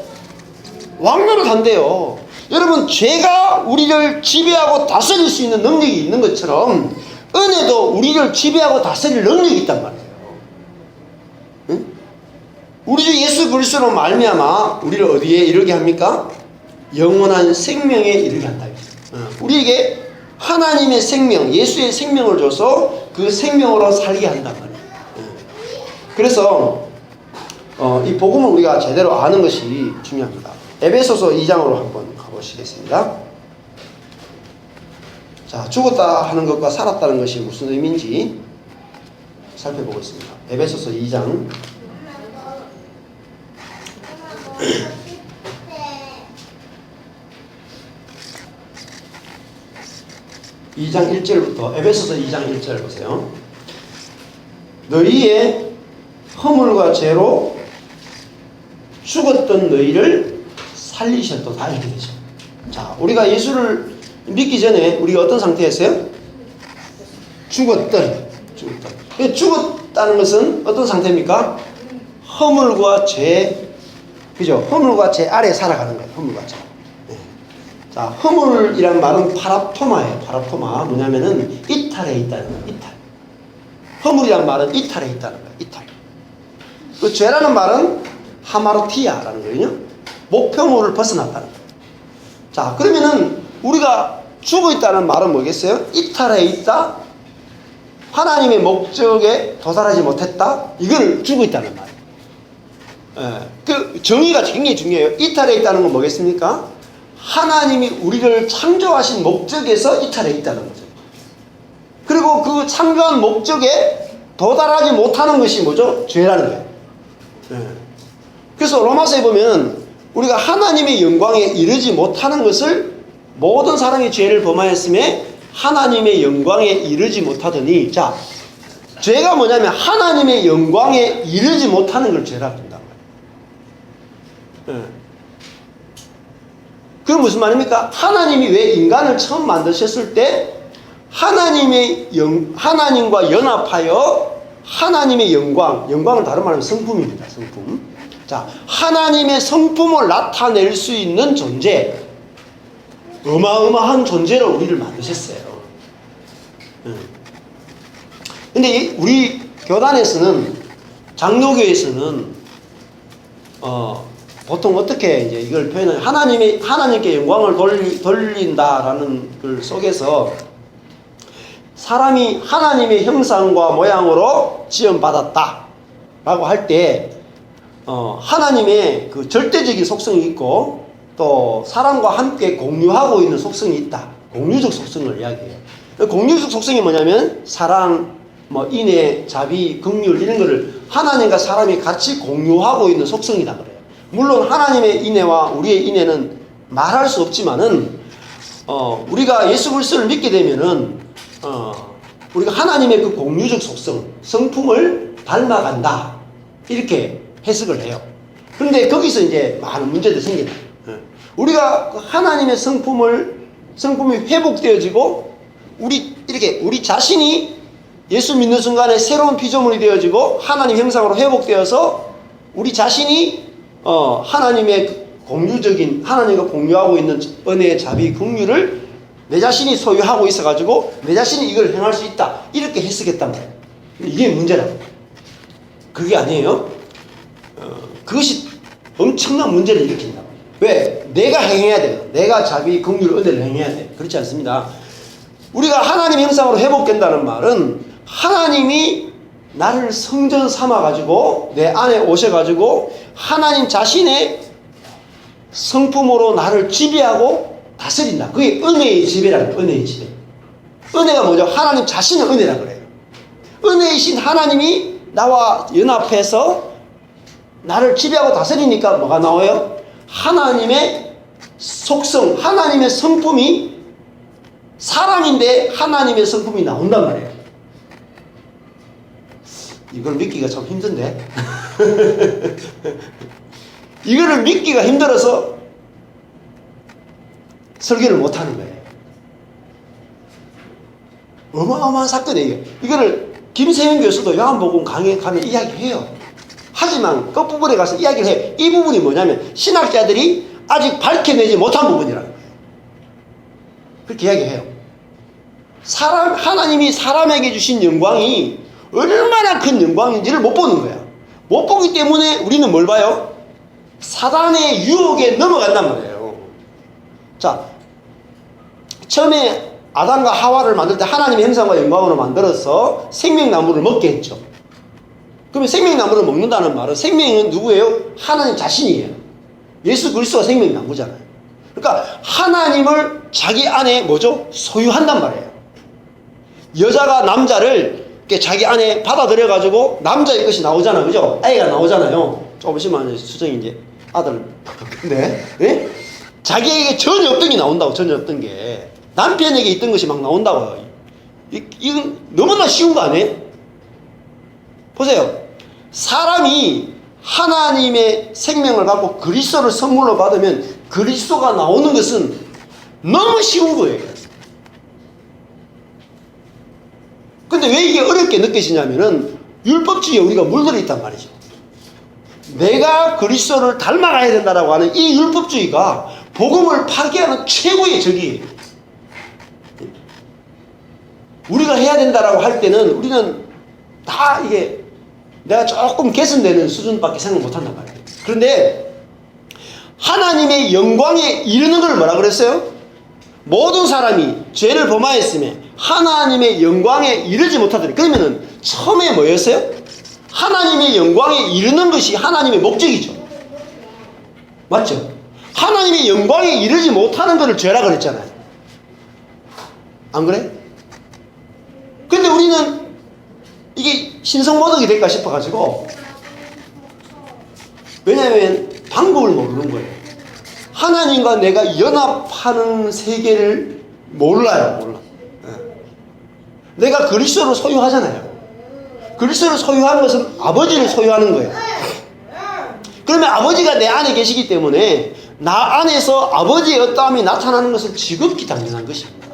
왕노릇한대요. 여러분, 죄가 우리를 지배하고 다스릴 수 있는 능력이 있는 것처럼 은혜도 우리를 지배하고 다스릴 능력이 있단 말이에요. 응? 우리 주 예수 그리스도로 말미암아 우리를 어디에 이르게 합니까? 영원한 생명에 이르게 한다. 우리에게 하나님의 생명, 예수의 생명을 줘서 그 생명으로 살게 한단 말이에요. 그래서 이 복음을 우리가 제대로 아는 것이 중요합니다. 에베소서 2장으로 한번 가보시겠습니다. 자, 죽었다 하는 것과 살았다는 것이 무슨 의미인지 살펴보겠습니다. 에베소서 2장 2장 1절부터 에베소서 2장 1절 보세요. 너희의 허물과 죄로 죽었던 너희를 살리셨도다 이렇게 되죠. 자, 우리가 예수를 믿기 전에 우리가 어떤 상태였어요? 죽었다는 것은 어떤 상태입니까? 허물과 죄, 그죠? 허물과 죄 아래 살아가는 거예요. 허물과 죄. 자, 허물이란 말은 파라토마예요. 파라토마. 뭐냐면은 이탈에 있다는 거예요. 이탈. 허물이란 말은 이탈에 있다는 거예요. 이탈. 그 죄라는 말은 하마르티아라는 거예요. 목표물을 벗어났다는 거예요. 자, 그러면은 우리가 죽어 있다는 말은 뭐겠어요? 이탈에 있다. 하나님의 목적에 도달하지 못했다. 이걸 죽어 있다는 말이에요. 그 정의가 굉장히 중요해요. 이탈에 있다는 건 뭐겠습니까? 하나님이 우리를 창조하신 목적에서 이탈해 있다는 거죠. 그리고 그 창조한 목적에 도달하지 못하는 것이 뭐죠? 죄라는 거예요. 그래서 로마서에 보면 우리가 하나님의 영광에 이르지 못하는 것을 모든 사람이 죄를 범하였음에 하나님의 영광에 이르지 못하더니, 자, 죄가 뭐냐면 하나님의 영광에 이르지 못하는 걸 죄라고 한단 말이에요. 그건 무슨 말입니까? 하나님이 왜 인간을 처음 만드셨을 때 하나님과 연합하여 하나님의 영광은 다른 말하면 성품입니다. 성품. 자, 하나님의 성품을 나타낼 수 있는 존재, 어마어마한 존재로 우리를 만드셨어요. 근데 우리 교단에서는, 장로교에서는 보통 어떻게 이제 이걸 표현하냐, 하나님께 영광을 돌린다라는 글 속에서 사람이 하나님의 형상과 모양으로 지음받았다 라고 할 때 하나님의 그 절대적인 속성이 있고 또 사람과 함께 공유하고 있는 속성이 있다. 공유적 속성을 이야기해요. 공유적 속성이 뭐냐면 사랑, 인애, 자비, 긍휼 이런 거를 하나님과 사람이 같이 공유하고 있는 속성이다 그래요. 물론 하나님의 인애와 우리의 인애는 말할 수 없지만은 우리가 예수 그리스도를 믿게 되면은 우리가 하나님의 그 공유적 속성, 성품을 닮아간다 이렇게 해석을 해요. 그런데 거기서 이제 많은 문제들이 생긴다. 우리가 하나님의 성품이 회복되어지고 우리 자신이 예수 믿는 순간에 새로운 피조물이 되어지고 하나님 형상으로 회복되어서 우리 자신이 하나님의 공유적인, 하나님과 공유하고 있는 은혜의 자비 긍휼을 내 자신이 소유하고 있어가지고 내 자신이 이걸 행할 수 있다, 이렇게 해석했단 말이에요. 이게 문제라고. 그게 아니에요. 그것이 엄청난 문제를 일으킨다. 왜? 내가 행해야 돼요. 내가 자비 긍휼 은혜를 행해야 돼. 그렇지 않습니다. 우리가 하나님 형상으로 회복된다는 말은 하나님이 나를 성전 삼아가지고 내 안에 오셔가지고 하나님 자신의 성품으로 나를 지배하고 다스린다. 그게 은혜의 지배라는 거예요. 은혜의 지배. 은혜가 뭐죠? 하나님 자신의 은혜라 그래요. 은혜이신 하나님이 나와 연합해서 나를 지배하고 다스리니까 뭐가 나와요? 하나님의 속성, 하나님의 성품이, 사람인데 하나님의 성품이 나온단 말이에요. 이걸 믿기가 참 힘든데 이거를 믿기가 힘들어서 설교를 못하는 거예요. 어마어마한 사건이에요. 이거를 김세현 교수도 요한복음 강의에 가면 이야기해요. 하지만 끝부분에 가서 이야기를 해요. 이 부분이 뭐냐면 신학자들이 아직 밝혀내지 못한 부분이라는 거예요. 그렇게 이야기해요. 하나님이 사람에게 주신 영광이 얼마나 큰 영광인지를 못 보는 거야. 못 보기 때문에 우리는 뭘 봐요? 사단의 유혹에 넘어간단 말이에요. 자, 처음에 아담과 하와를 만들 때 하나님의 형상과 영광으로 만들어서 생명나무를 먹게 했죠. 그러면 생명나무를 먹는다는 말은 생명은 누구예요? 하나님 자신이에요. 예수 그리스도가 생명나무잖아요. 그러니까 하나님을 자기 안에 뭐죠? 소유한단 말이에요. 여자가 남자를 자기 안에 받아들여가지고 남자의 것이 나오잖아요. 그죠? 아이가 나오잖아요. 조금 있으면 수정이 이제 아들. 근데, 네? 자기에게 전혀 없던 게 나온다고, 전혀 없던 게. 남편에게 있던 것이 막 나온다고요. 이건 너무나 쉬운 거 아니에요? 보세요. 사람이 하나님의 생명을 갖고 그리스도를 선물로 받으면 그리스도가 나오는 것은 너무 쉬운 거예요. 근데 왜 이게 어렵게 느껴지냐면은 율법주의에 우리가 물들어 있단 말이죠. 내가 그리스도를 닮아가야 된다라고 하는 이 율법주의가 복음을 파괴하는 최고의 적이에요. 우리가 해야 된다라고 할 때는 우리는 다 이게 내가 조금 개선되는 수준밖에 생각 못 한단 말이에요. 그런데 하나님의 영광에 이르는 걸 뭐라 그랬어요? 모든 사람이 죄를 범하였으면 하나님의 영광에 이르지 못하더니, 그러면은 처음에 뭐였어요? 하나님의 영광에 이르는 것이 하나님의 목적이죠. 맞죠? 하나님의 영광에 이르지 못하는 것을 죄라 그랬잖아요. 안 그래? 근데 우리는 이게 신성모독이 될까 싶어가지고, 왜냐하면 방법을 모르는 거예요. 하나님과 내가 연합하는 세계를 몰라요. 몰라. 내가 그리스도를 소유하잖아요. 그리스도를 소유하는 것은 아버지를 소유하는 거예요. 그러면 아버지가 내 안에 계시기 때문에 나 안에서 아버지의 어떠함이 나타나는 것은 지극히 당연한 것입니다.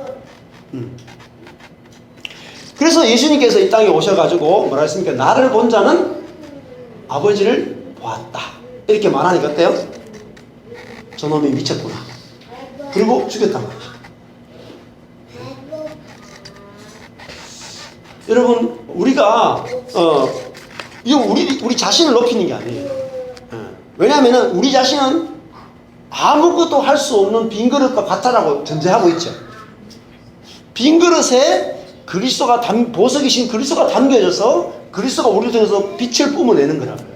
그래서 예수님께서 이 땅에 오셔가지고 뭐라 했습니까? 나를 본 자는 아버지를 보았다. 이렇게 말하니까 어때요? 저놈이 미쳤구나. 그리고 죽였단 말이죠. 여러분, 우리가 이거 우리 자신을 높이는 게 아니에요. 왜냐하면 우리 자신은 아무것도 할 수 없는 빈 그릇과 같다라고 전제하고 있죠. 빈 그릇에 그리스도가 보석이신 그리스도가 담겨져서 그리스도가 우리를 통해서 빛을 뿜어내는 거라고요.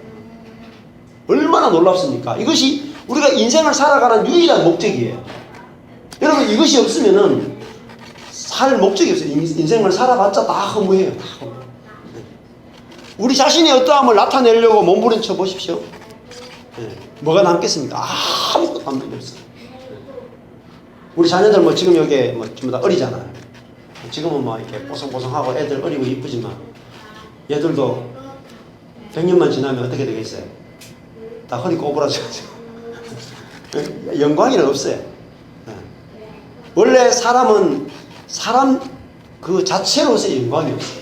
얼마나 놀랍습니까? 이것이 우리가 인생을 살아가는 유일한 목적이에요. 여러분, 이것이 없으면은 살 목적이 없어요. 인생을 살아봤자 다 허무해요. 다 허무. 우리 자신의 어떠함을 나타내려고 몸부림쳐 보십시오. 뭐가 남겠습니까? 아무것도 남는 게 없어요. 우리 자녀들 뭐 지금 여기 뭐 전부 다 어리잖아요. 지금은 뭐 이렇게 뽀송뽀송하고 애들 어리고 이쁘지만 얘들도 100년만 지나면 어떻게 되겠어요? 다 허리 꼬부라져가지고 영광이는 없어요. 원래 사람은 사람 그 자체로서의 영광이 없어요.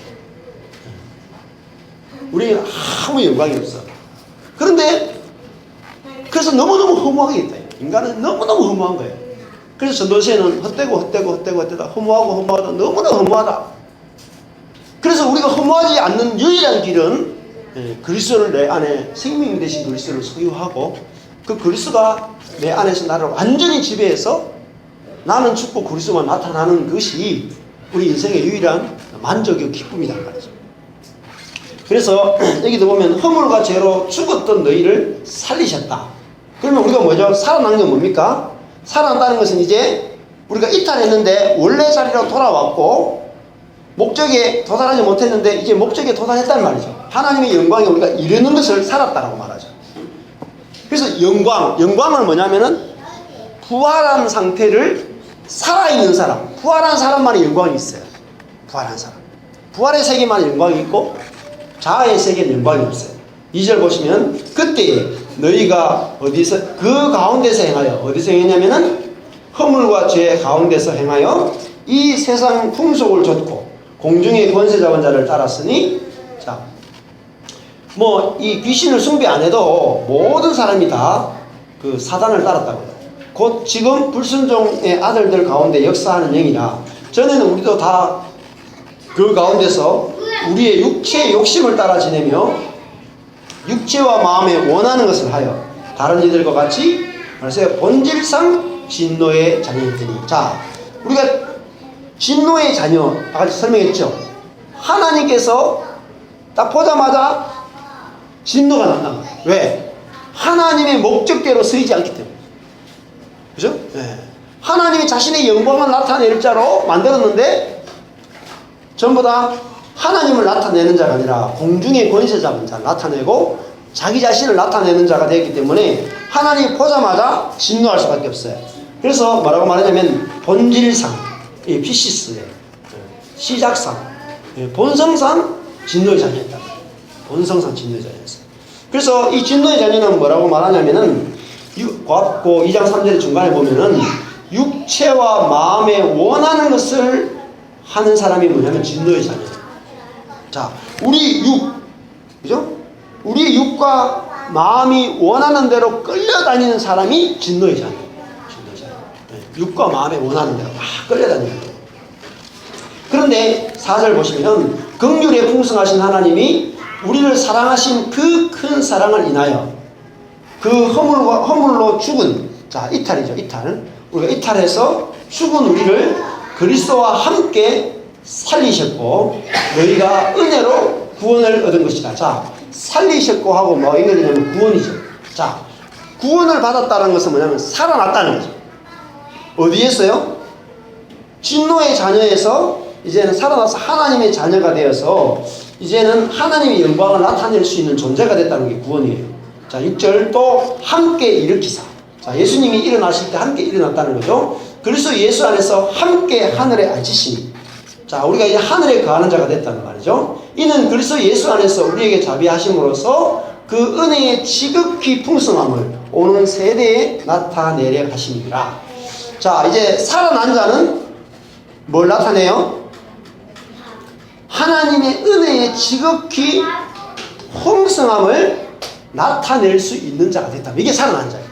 우리는 아무 영광이 없어. 그런데 그래서 너무너무 허무하게 있다. 인간은 너무너무 허무한 거예요. 그래서 전도서에는 헛되다 허무하다 너무나 허무하다. 그래서 우리가 허무하지 않는 유일한 길은 그리스도를 내 안에 생명이 되신 그리스도를 소유하고 그 그리스도가 내 안에서 나를 완전히 지배해서 나는 죽고 그리스도만 나타나는 것이 우리 인생의 유일한 만족이고 기쁨이다 말이죠. 그래서 여기도 보면 허물과 죄로 죽었던 너희를 살리셨다. 그러면 우리가 뭐죠? 살아난 게 뭡니까? 살아난다는 것은 이제 우리가 이탈했는데 원래 자리로 돌아왔고 목적에 도달하지 못했는데 이제 목적에 도달했단 말이죠. 하나님의 영광에 우리가 이르는 것을 살았다라고 말하죠. 그래서 영광은 뭐냐면은 부활한 상태를 살아있는 사람, 부활한 사람만의 영광이 있어요. 부활한 사람. 부활의 세계만 영광이 있고 자아의 세계는 영광이 없어요. 2절 보시면 그때 너희가 어디서 그 가운데서 행하여 어디서 행했냐면은 허물과 죄 가운데서 행하여 이 세상 풍속을 좇고 공중의 권세 잡은 자를 따랐으니 자, 뭐 이 귀신을 숭배 안 해도 모든 사람이 다 그 사단을 따랐다고요. 곧 지금 불순종의 아들들 가운데 역사하는 영이라. 전에는 우리도 다 그 가운데서 우리의 육체의 욕심을 따라 지내며 육체와 마음에 원하는 것을 하여 다른 이들과 같이 말하세요. 본질상 진노의 자녀이더니. 자, 우리가 진노의 자녀 아까 설명했죠. 하나님께서 딱 보자마자 진노가 난다. 왜? 하나님의 목적대로 쓰이지 않기 때문에. 그죠? 네. 하나님이 자신의 영광을 나타낼 자로 만들었는데 전부 다 하나님을 나타내는 자가 아니라 공중의 권세 잡은 자를 나타내고 자기 자신을 나타내는 자가 되기 때문에 하나님이 보자마자 진노할 수밖에 없어요. 그래서 뭐라고 말하냐면 본질상, 피시스의 시작상, 본성상 진노의 자녀였다. 본성상 진노의 자녀였어요. 그래서 이 진노의 자녀는 뭐라고 말하냐면은 2장 3절의 중간에 보면은 육체와 마음에 원하는 것을 하는 사람이 뭐냐면 진노의 자녀예요. 자, 우리 육, 그죠? 우리 육과 마음이 원하는 대로 끌려다니는 사람이 진노의 자녀예요. 진노의 자녀. 네, 육과 마음에 원하는 대로 막 끌려다니는 거예요. 그런데 4절 보시면 긍휼에 풍성하신 하나님이 우리를 사랑하신 그 큰 사랑을 인하여 그 허물로 죽은, 자, 이탈이죠, 이탈. 우리가 이탈해서 죽은 우리를 그리스도와 함께 살리셨고 너희가 은혜로 구원을 얻은 것이다. 자, 살리셨고 하고 뭐 연결되냐면 구원이죠. 자, 구원을 받았다는 것은 뭐냐면 살아났다는 거죠. 어디에서요? 진노의 자녀에서 이제는 살아나서 하나님의 자녀가 되어서 이제는 하나님의 영광을 나타낼 수 있는 존재가 됐다는 게 구원이에요. 자, 6절 또 함께 일으키사. 자, 예수님이 일어나실 때 함께 일어났다는 거죠. 그리스도 예수 안에서 함께 하늘에 앉으시니. 자, 우리가 이제 하늘에 거하는 자가 됐다는 말이죠. 이는 그리스도 예수 안에서 우리에게 자비하심으로써 그 은혜의 지극히 풍성함을 오는 세대에 나타내려 하심이라. 자, 이제 살아난 자는 뭘 나타내요? 하나님의 은혜의 지극히 풍성함을 나타낼 수 있는 자가 됐다. 이게 살아난 자예요.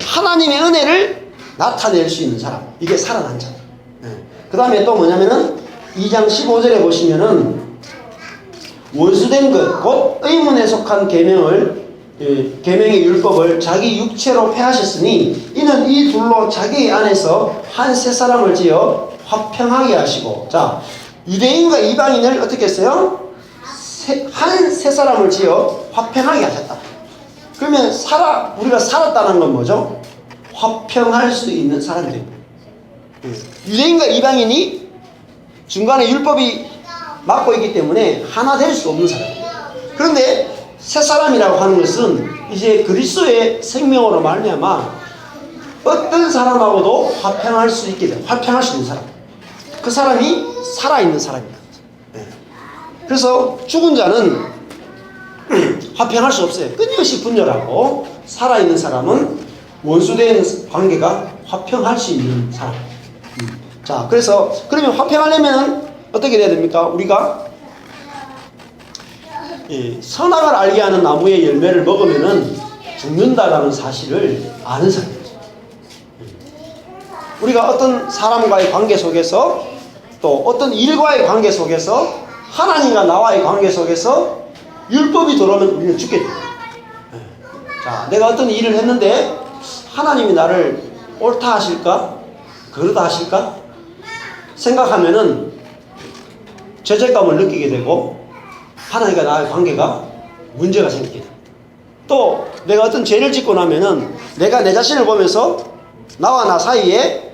하나님의 은혜를 나타낼 수 있는 사람, 이게 살아난 자예요. 그 다음에 또 뭐냐면은 2장 15절에 보시면은 원수된 것, 곧 의문에 속한 계명의 율법을 자기 육체로 폐하셨으니 이는 이 둘로 자기 안에서 한 세 사람을 지어 화평하게 하시고. 자, 유대인과 이방인을 어떻게 했어요? 한 세 사람을 지어 화평하게 하셨다. 그러면 우리가 살았다는 건 뭐죠? 화평할 수 있는 사람들입니다. 유대인과 이방인이 중간에 율법이 막고 있기 때문에 하나 될 수 없는 사람이에요. 그런데 새 사람이라고 하는 것은 이제 그리스도의 생명으로 말미암아 어떤 사람하고도 화평할 수 있게 돼요. 화평할 수 있는 사람. 그 사람이 살아있는 사람입니다. 그래서 죽은 자는 화평할 수 없어요. 끊임없이 분열하고, 살아있는 사람은 원수된 관계가 화평할 수 있는 사람. 자, 그러면 화평하려면 어떻게 돼야 됩니까? 우리가 선악을 알게 하는 나무의 열매를 먹으면은 죽는다라는 사실을 아는 사람이죠. 우리가 어떤 사람과의 관계 속에서 또 어떤 일과의 관계 속에서 하나님과 나와의 관계 속에서 율법이 들어오면 우리는 죽게 됩니다. 자, 내가 어떤 일을 했는데 하나님이 나를 옳다 하실까? 그러다 하실까? 생각하면은 죄책감을 느끼게 되고 하나님과 나의 관계가 문제가 생기게 됩니다. 또 내가 어떤 죄를 짓고 나면은 내가 내 자신을 보면서 나와 나 사이에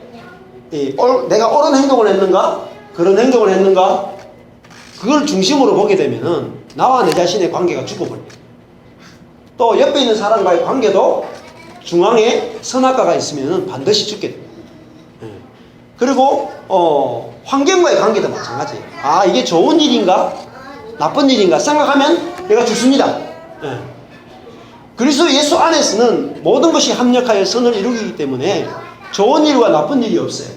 내가 옳은 행동을 했는가? 그런 행동을 했는가? 그걸 중심으로 보게 되면은 나와 내 자신의 관계가 죽어버립니다. 또 옆에 있는 사람과의 관계도 중앙에 선악과가 있으면은 반드시 죽게 됩니다. 그리고 환경과의 관계도 마찬가지예요. 아, 이게 좋은 일인가? 나쁜 일인가? 생각하면 내가 죽습니다. 그리스도 예수 안에서는 모든 것이 합력하여 선을 이루기 때문에 좋은 일과 나쁜 일이 없어요.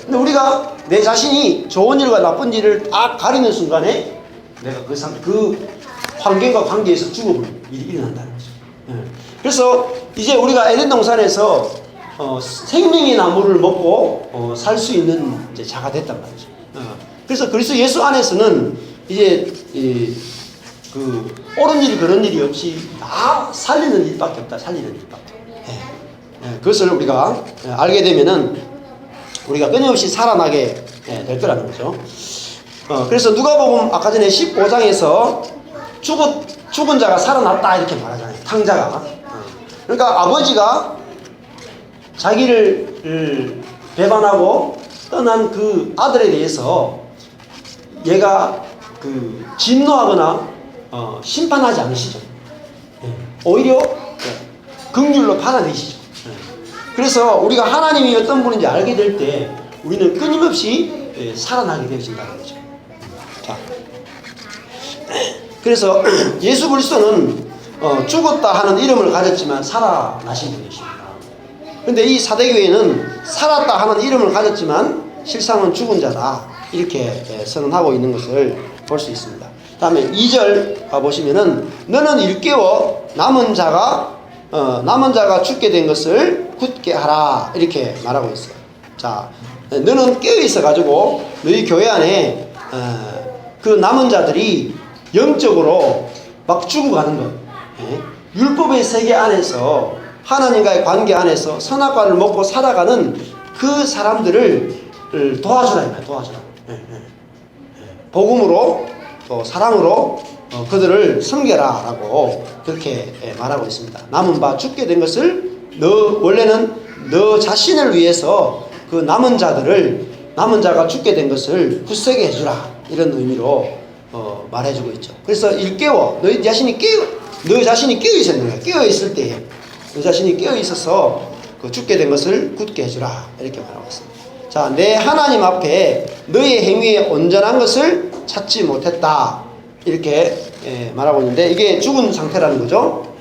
근데 우리가 내 자신이 좋은 일과 나쁜 일을 딱 가리는 순간에 내가 그 환경과 관계에서 죽어버리는 일이 일어난다는 거죠. 그래서 이제 우리가 에덴 동산에서 생명의 나무를 먹고 살 수 있는 이제 자가 됐단 말이죠. 그래서 그리스도 예수 안에서는 이제 그 옳은 일 그런 일이 없이 다 살리는 일밖에 없다. 살리는 일밖에. 그것을 우리가 알게 되면은 우리가 끊임없이 살아나게 될 거라는 거죠. 그래서 누가복음 아까 전에 15장에서 죽은 자가 살아났다 이렇게 말하잖아요. 탕자가. 그러니까 아버지가 자기를 배반하고 떠난 그 아들에 대해서 얘가 그 진노하거나 심판하지 않으시죠. 오히려 긍휼로 받아내시죠. 그래서 우리가 하나님이 어떤 분인지 알게 될 때 우리는 끊임없이 살아나게 되어진다는 거죠. 자, 그래서 예수 그리스도는 죽었다 하는 이름을 가졌지만 살아나신 분이십니다. 근데 이 사대교회는 살았다 하는 이름을 가졌지만 실상은 죽은 자다 이렇게 선언하고 있는 것을 볼 수 있습니다. 다음에 2절 가보시면은 너는 일깨워 남은 자가 죽게 된 것을 굳게 하라 이렇게 말하고 있어요. 자, 너는 깨어 있어 가지고 너희 교회 안에 그 남은 자들이 영적으로 막 죽어가는 것, 율법의 세계 안에서 하나님과의 관계 안에서 선악과를 먹고 살아가는 그 사람들을 도와주라 이 말이야. 도와주라. 복음으로 또 사랑으로 그들을 섬겨라라고 그렇게 말하고 있습니다. 남은 바 죽게 된 것을 원래는 너 자신을 위해서 그 남은 자가 죽게 된 것을 굳세게 해주라 이런 의미로 말해주고 있죠. 그래서 일깨워 너 자신이 깨어 있었는 거야. 깨어 있을 때 너 자신이 깨어 있어서 그 죽게 된 것을 굳게 해주라 이렇게 말하고 있습니다. 자, 내 하나님 앞에 너의 행위에 온전한 것을 찾지 못했다 이렇게 말하고 있는데 이게 죽은 상태라는 거죠.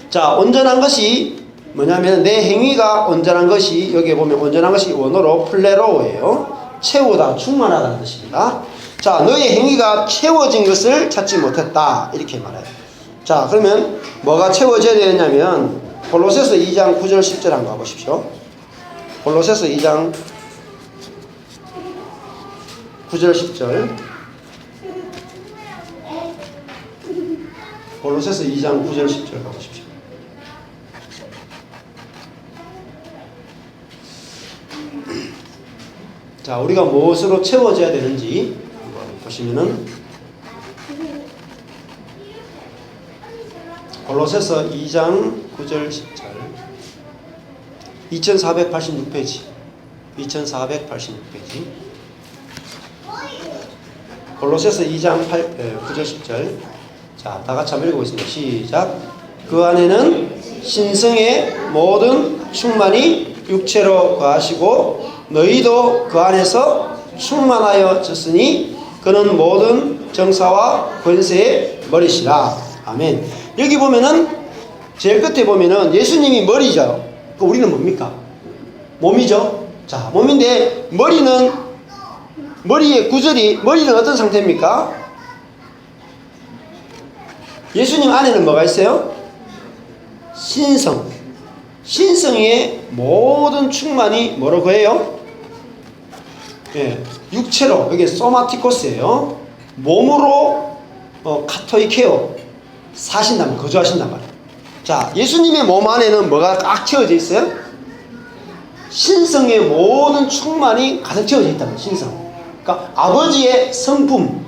자, 온전한 것이 뭐냐면 내 행위가 온전한 것이 여기에 보면 온전한 것이 원어로 플레로예요. 채우다, 충만하다는 뜻입니다. 자, 너의 행위가 채워진 것을 찾지 못했다 이렇게 말해요. 자, 그러면 뭐가 채워져야 되느냐면 골로새서 2장 9절 10절 한번 가보십시오. 골로새서 2장 9절 10절 골로새서 2장 9절 10절 가보십시오. 자, 우리가 무엇으로 채워져야 되는지 한번 보시면은 골로새서 2장 9절 10절 2486페이지 2486페이지 골로새서 2장 9절 10절 자, 다 같이 한번 읽어보겠습니다. 시작. 그 안에는 신성의 모든 충만이 육체로 거하시고 너희도 그 안에서 충만하여졌으니 그는 모든 정사와 권세의 머리시라. 아멘. 여기 보면은 제일 끝에 보면은 예수님이 머리죠. 우리는 뭡니까? 몸이죠. 자, 몸인데 머리의 구절이 머리는 어떤 상태입니까? 예수님 안에는 뭐가 있어요? 신성. 신성의 모든 충만이 뭐라고 해요? 예, 육체로, 여기 소마티코스예요. 몸으로 카토이케오 사신단, 거주하신단 말이에요. 자, 예수님의 몸 안에는 뭐가 꽉 채워져 있어요? 신성의 모든 충만이 가득 채워져 있단 말이에요. 신성. 그러니까 아버지의 성품,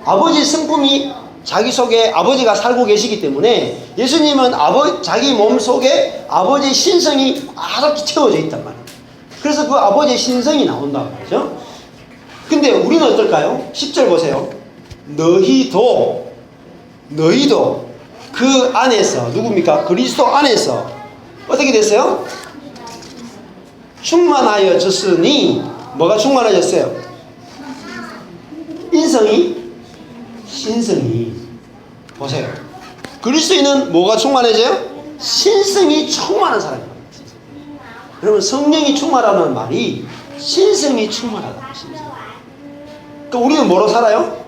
아버지의 성품이 자기 속에 아버지가 살고 계시기 때문에 예수님은 자기 몸 속에 아버지의 신성이 가득 채워져 있단 말이에요. 그래서 그 아버지의 신성이 나온다고 말이죠. 근데 우리는 어떨까요? 10절 보세요. 너희도 그 안에서, 누굽니까? 그리스도 안에서 어떻게 됐어요? 충만하여졌으니. 뭐가 충만해졌어요? 인성이, 신성이. 보세요. 그리스도인은 뭐가 충만해져요? 신성이 충만한 사람입니다. 여러분, 성령이 충만하다는 말이 신성이 충만하다. 신성. 그러니까 우리는 뭐로 살아요?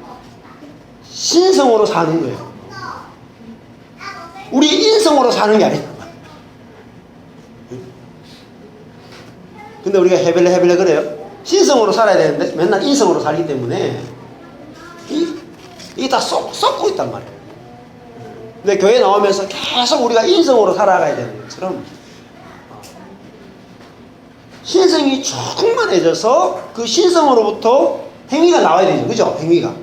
신성으로 사는 거예요. 우리 인성으로 사는 게 아니야. 근데 우리가 해벨레 그래요. 신성으로 살아야 되는데 맨날 인성으로 살기 때문에 이게 다 썩고 있단 말이에요. 근데 교회 나오면서 계속 우리가 인성으로 살아가야 되는 것처럼 신성이 충만해져서 그 신성으로부터 행위가 나와야 되죠. 그죠? 행위가.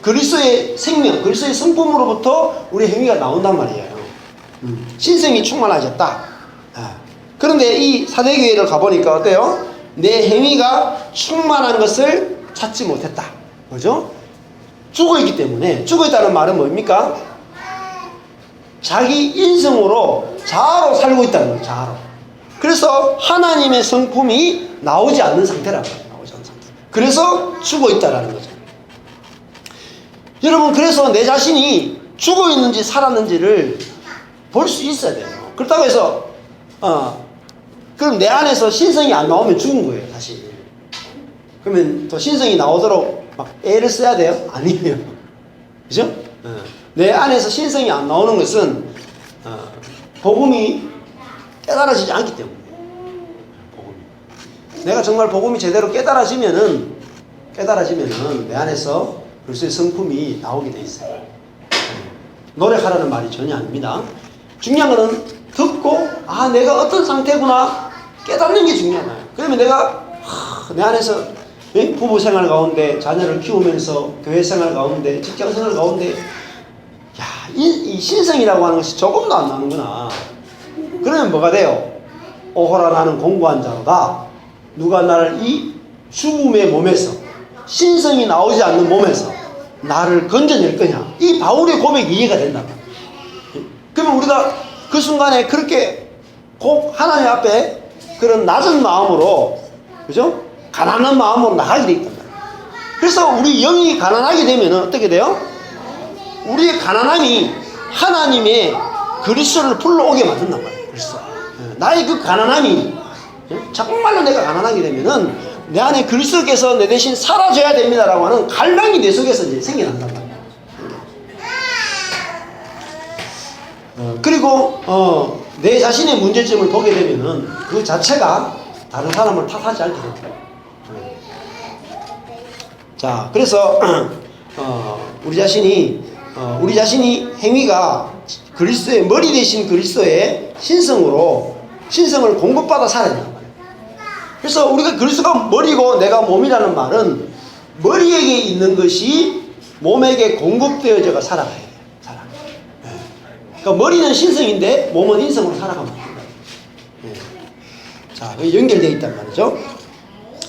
그리스도의 생명, 그리스도의 성품으로부터 우리 행위가 나온단 말이에요. 신성이 충만해졌다. 그런데 이 사대교회를 가보니까 어때요? 내 행위가 충만한 것을 찾지 못했다. 그죠? 죽어있기 때문에. 죽어있다는 말은 뭡니까? 자기 인성으로 자아로 살고 있다는 거예요. 자아로. 그래서 하나님의 성품이 나오지 않는 상태라고 해요. 나오지 않는 상태. 그래서 죽어있다라는 거죠. 여러분, 그래서 내 자신이 죽어있는지 살았는지를 볼 수 있어야 돼요. 그렇다고 해서 그럼 내 안에서 신성이 안 나오면 죽은 거예요, 사실. 그러면 더 신성이 나오도록 막 애를 써야 돼요? 아니에요. 그죠? 내 안에서 신성이 안 나오는 것은 복음이 깨달아지지 않기 때문에. 내가 정말 복음이 제대로 깨달아지면은 내 안에서 그리스도의 성품이 나오게 돼 있어요. 노력하라는 말이 전혀 아닙니다. 중요한 거는 듣고 내가 어떤 상태구나 깨닫는 게 중요하다. 그러면 내가 내 안에서 부부 생활 가운데 자녀를 키우면서 교회 생활 가운데 직장 생활 가운데 이 신성이라고 하는 것이 조금도 안 나는구나. 그러면 뭐가 돼요? 오호라 나는 공고한 자로다. 누가 나를 이 죽음의 몸에서, 신성이 나오지 않는 몸에서 나를 건져낼 거냐. 이 바울의 고백이 이해가 된다. 그러면 우리가 그 순간에 그렇게 꼭 하나님 앞에 그런 낮은 마음으로, 그죠? 가난한 마음으로 나가게 돼 있단 말이에요. 그래서 우리 영이 가난하게 되면 어떻게 돼요? 우리의 가난함이 하나님의 그리스도를 불러오게 만든단 말이에요. 그리스도. 나의 그 가난함이, 정말로 내가 가난하게 되면은 내 안에 그리스도께서 내 대신 사라져야 됩니다라고 하는 갈망이 내 속에서 이제 생겨난단 말이에요. 그리고 내 자신의 문제점을 보게 되면은 그 자체가 다른 사람을 탓하지 않게 됩니다. 자, 그래서 우리 자신이 행위가 그리스도의 머리 대신 그리스도의 신성을 공급받아 살아야 된단 말이에요. 그래서 우리가 그리스도가 머리고 내가 몸이라는 말은 머리에게 있는 것이 몸에게 공급되어져가 살아가야 돼요. 그러니까 머리는 신성인데 몸은 인성으로 살아가면 됩니다. 자, 연결되어 있단 말이죠.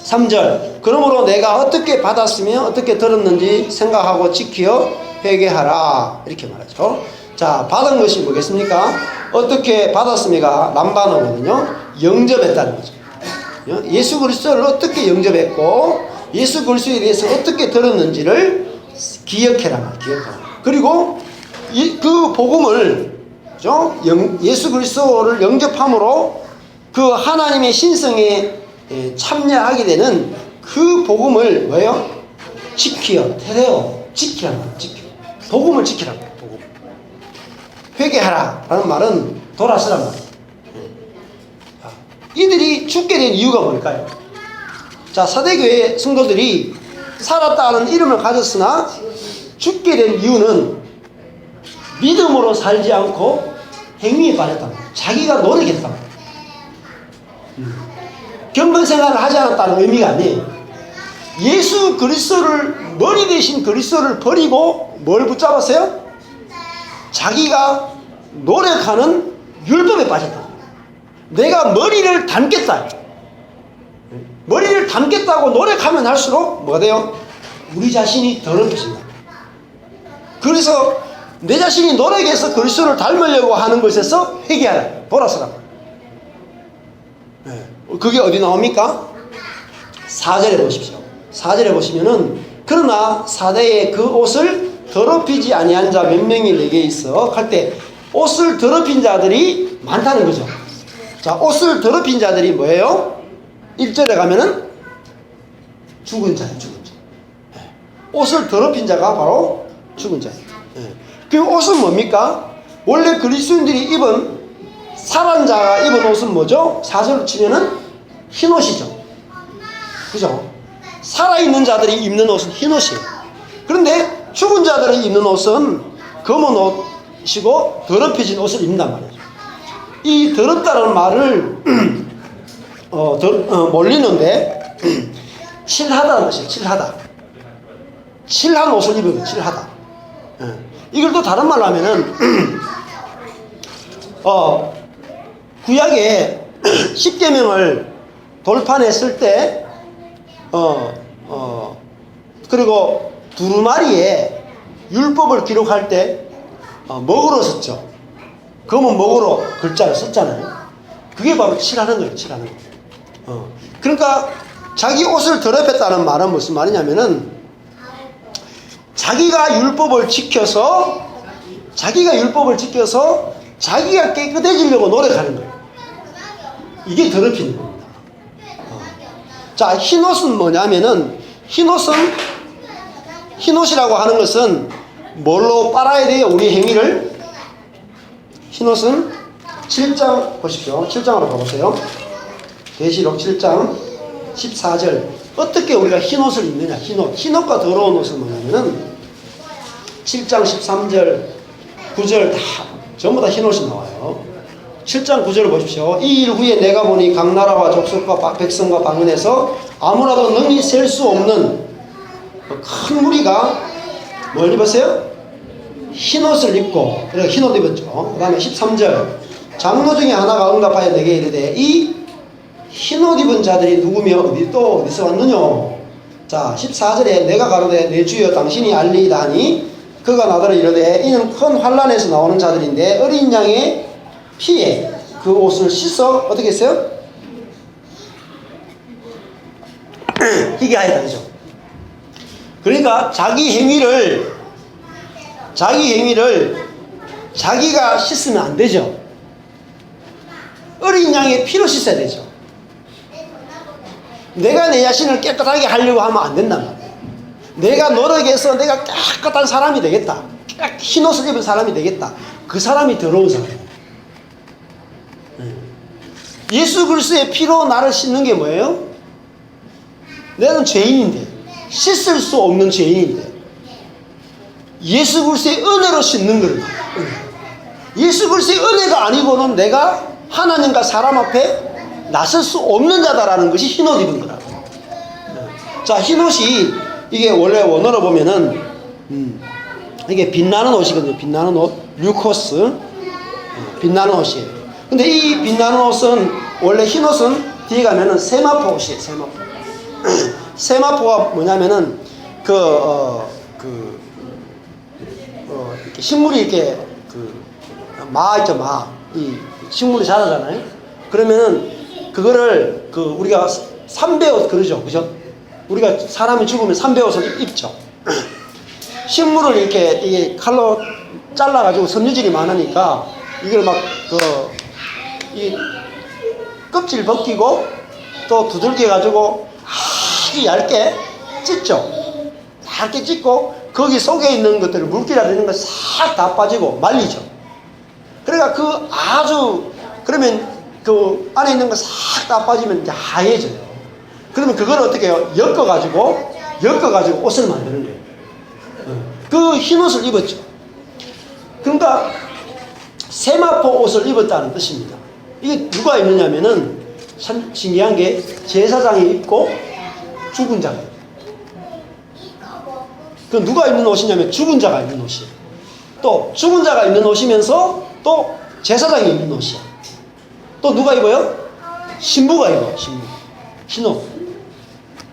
3절. 그러므로 내가 어떻게 받았으며 어떻게 들었는지 생각하고 지켜 회개하라. 이렇게 말하죠. 자, 받은 것이 뭐겠습니까? 어떻게 받았습니까? 람바노거든요. 영접했다는 거죠. 예수 그리스도를 어떻게 영접했고 예수 그리스도에 대해서 어떻게 들었는지를 기억해라. 그리고 그 복음을, 그죠? 예수 그리스도를 영접함으로 그 하나님의 신성에 참여하게 되는 그 복음을 뭐예요? 지키어, 테레오, 지키라. 복음을 지키라고. 복음. 회개하라 라는 말은 돌아서란 말이에요. 이들이 죽게 된 이유가 뭘까요? 자, 사대교회 성도들이 살았다는 이름을 가졌으나 죽게 된 이유는 믿음으로 살지 않고 행위에 빠졌다. 자기가 노력했다. 경건 생활을 하지 않았다는 의미가 아니에요. 예수 그리스도를, 머리 대신 그리스도를 버리고 뭘 붙잡았어요? 자기가 노력하는 율법에 빠졌다. 내가 머리를 담겠다. 머리를 담겠다고 노력하면 할수록 뭐가 돼요? 우리 자신이 더럽혀진다. 그래서 내 자신이 노력해서 그리스도를 닮으려고 하는 것에서 회개하라, 돌아서라. 그게 어디 나옵니까? 4절에 보십시오. 4절에 보시면은 그러나 사대에 그 옷을 더럽히지 아니한 자 몇 명이 내게 있어 할 때 옷을 더럽힌 자들이 많다는 거죠. 자, 옷을 더럽힌 자들이 뭐예요? 1절에 가면은 죽은 자예요. 죽은 자. 옷을 더럽힌 자가 바로 죽은 자예요. 그 옷은 뭡니까? 원래 그리스도인들이 입은, 살아난 자가 입은 옷은 뭐죠? 4절로 치면은 흰 옷이죠. 그죠? 살아있는 자들이 입는 옷은 흰 옷이에요. 그런데 죽은 자들이 입는 옷은 검은 옷이고 더럽혀진 옷을 입는단 말이죠. 이 더럽다는 말을 몰리는데 칠하다는 것이에요. 칠하다. 칠한 옷을 입으면 칠하다. 이걸 또 다른 말로 하면은 구약에 10계명을 돌판했을 때 그리고 두루마리에 율법을 기록할 때 먹으로 썼죠. 검은 먹으로 글자를 썼잖아요. 그게 바로 칠하는 거예요. 칠하는 거. 그러니까 자기 옷을 더럽혔다는 말은 무슨 말이냐면은 자기가 율법을 지켜서 자기가 깨끗해지려고 노력하는 거예요. 이게 더럽히는 겁니다. 자, 흰옷은 뭐냐면은 흰옷이라고 하는 것은 뭘로 빨아야 돼요? 우리 행위를. 흰옷은 7장 보십시오. 7장으로 가보세요. 계시록 7장 14절. 어떻게 우리가 흰옷을 입느냐? 흰옷과 더러운 옷은 뭐냐면은 7장 13절 9절 다 전부 다 흰옷이 나와요. 7장 9절을 보십시오. 이 일 후에 내가 보니 각 나라와 족속과 백성과 방언에서 아무라도 능히 셀 수 없는 큰 무리가 뭘 입었어요? 흰옷을 입고, 그래서 흰옷 입었죠. 그 다음에 13절 장로 중에 하나가 응답하여 내게 이르되 이 흰옷 입은 자들이 누구며 어디서 왔느냐. 자, 14절에 내가 가로되 내 주여 당신이 알리이다 하니 그가 나더러 이르되 이는 큰 환란에서 나오는 자들인데 어린 양의 피에 그 옷을 씻어 어떻게 했어요? 희게 하였다. 그죠? 그러니까 자기 행위를 자기가 씻으면 안 되죠. 어린 양의 피로 씻어야 되죠. 내가 내 자신을 깨끗하게 하려고 하면 안 된단 말이에요. 내가 노력해서 내가 깨끗한 사람이 되겠다. 흰옷을 입은 사람이 되겠다. 그 사람이 더러운 사람이에요. 예수 그리스도의 피로 나를 씻는 게 뭐예요? 나는 죄인인데, 씻을 수 없는 죄인인데 예수 그리스도의 은혜로 씻는 거예요. 예수 그리스도의 은혜가 아니고는 내가 하나님과 사람 앞에 나설 수 없는 자다라는 것이 흰옷 입은 거라고. 자, 흰옷이 이게 원래 원어로 보면은 이게 빛나는 옷이거든요. 빛나는 옷, 류코스, 빛나는 옷이에요. 근데 이 빛나는 옷은 원래 흰옷은 뒤에 가면은 세마포 옷이에요. 세마포. 세마포가 뭐냐면은 이렇게 식물이 이렇게 마 있죠, 마. 이 식물이 자라잖아요. 그러면은 그거를 우리가 삼배옷 그러죠, 그죠? 우리가 사람이 죽으면 삼배옷을 입죠. 식물을 이렇게 칼로 잘라가지고 섬유질이 많으니까 이걸 막 이 껍질 벗기고 또 두들겨 가지고 아주 얇게 찢죠. 얇게 찢고 거기 속에 있는 것들을 물기라도 있는 거 싹 다 빠지고 말리죠. 그러니까 그 아주 그러면 그 안에 있는 거 싹 다 빠지면 이제 하얘져요. 그러면 그걸 어떻게 해요? 엮어가지고 옷을 만드는 거예요. 그 흰 옷을 입었죠. 그러니까 세마포 옷을 입었다는 뜻입니다. 이게 누가 입느냐면은 참 신기한 게 제사장이 입고 죽은 자가 입어요. 그 누가 입는 옷이냐면 죽은 자가 입는 옷이에요. 또 죽은 자가 입는 옷이면서 또 제사장이 입는 옷이야. 또 누가 입어요? 신부가 입어요. 신부. 흰옷.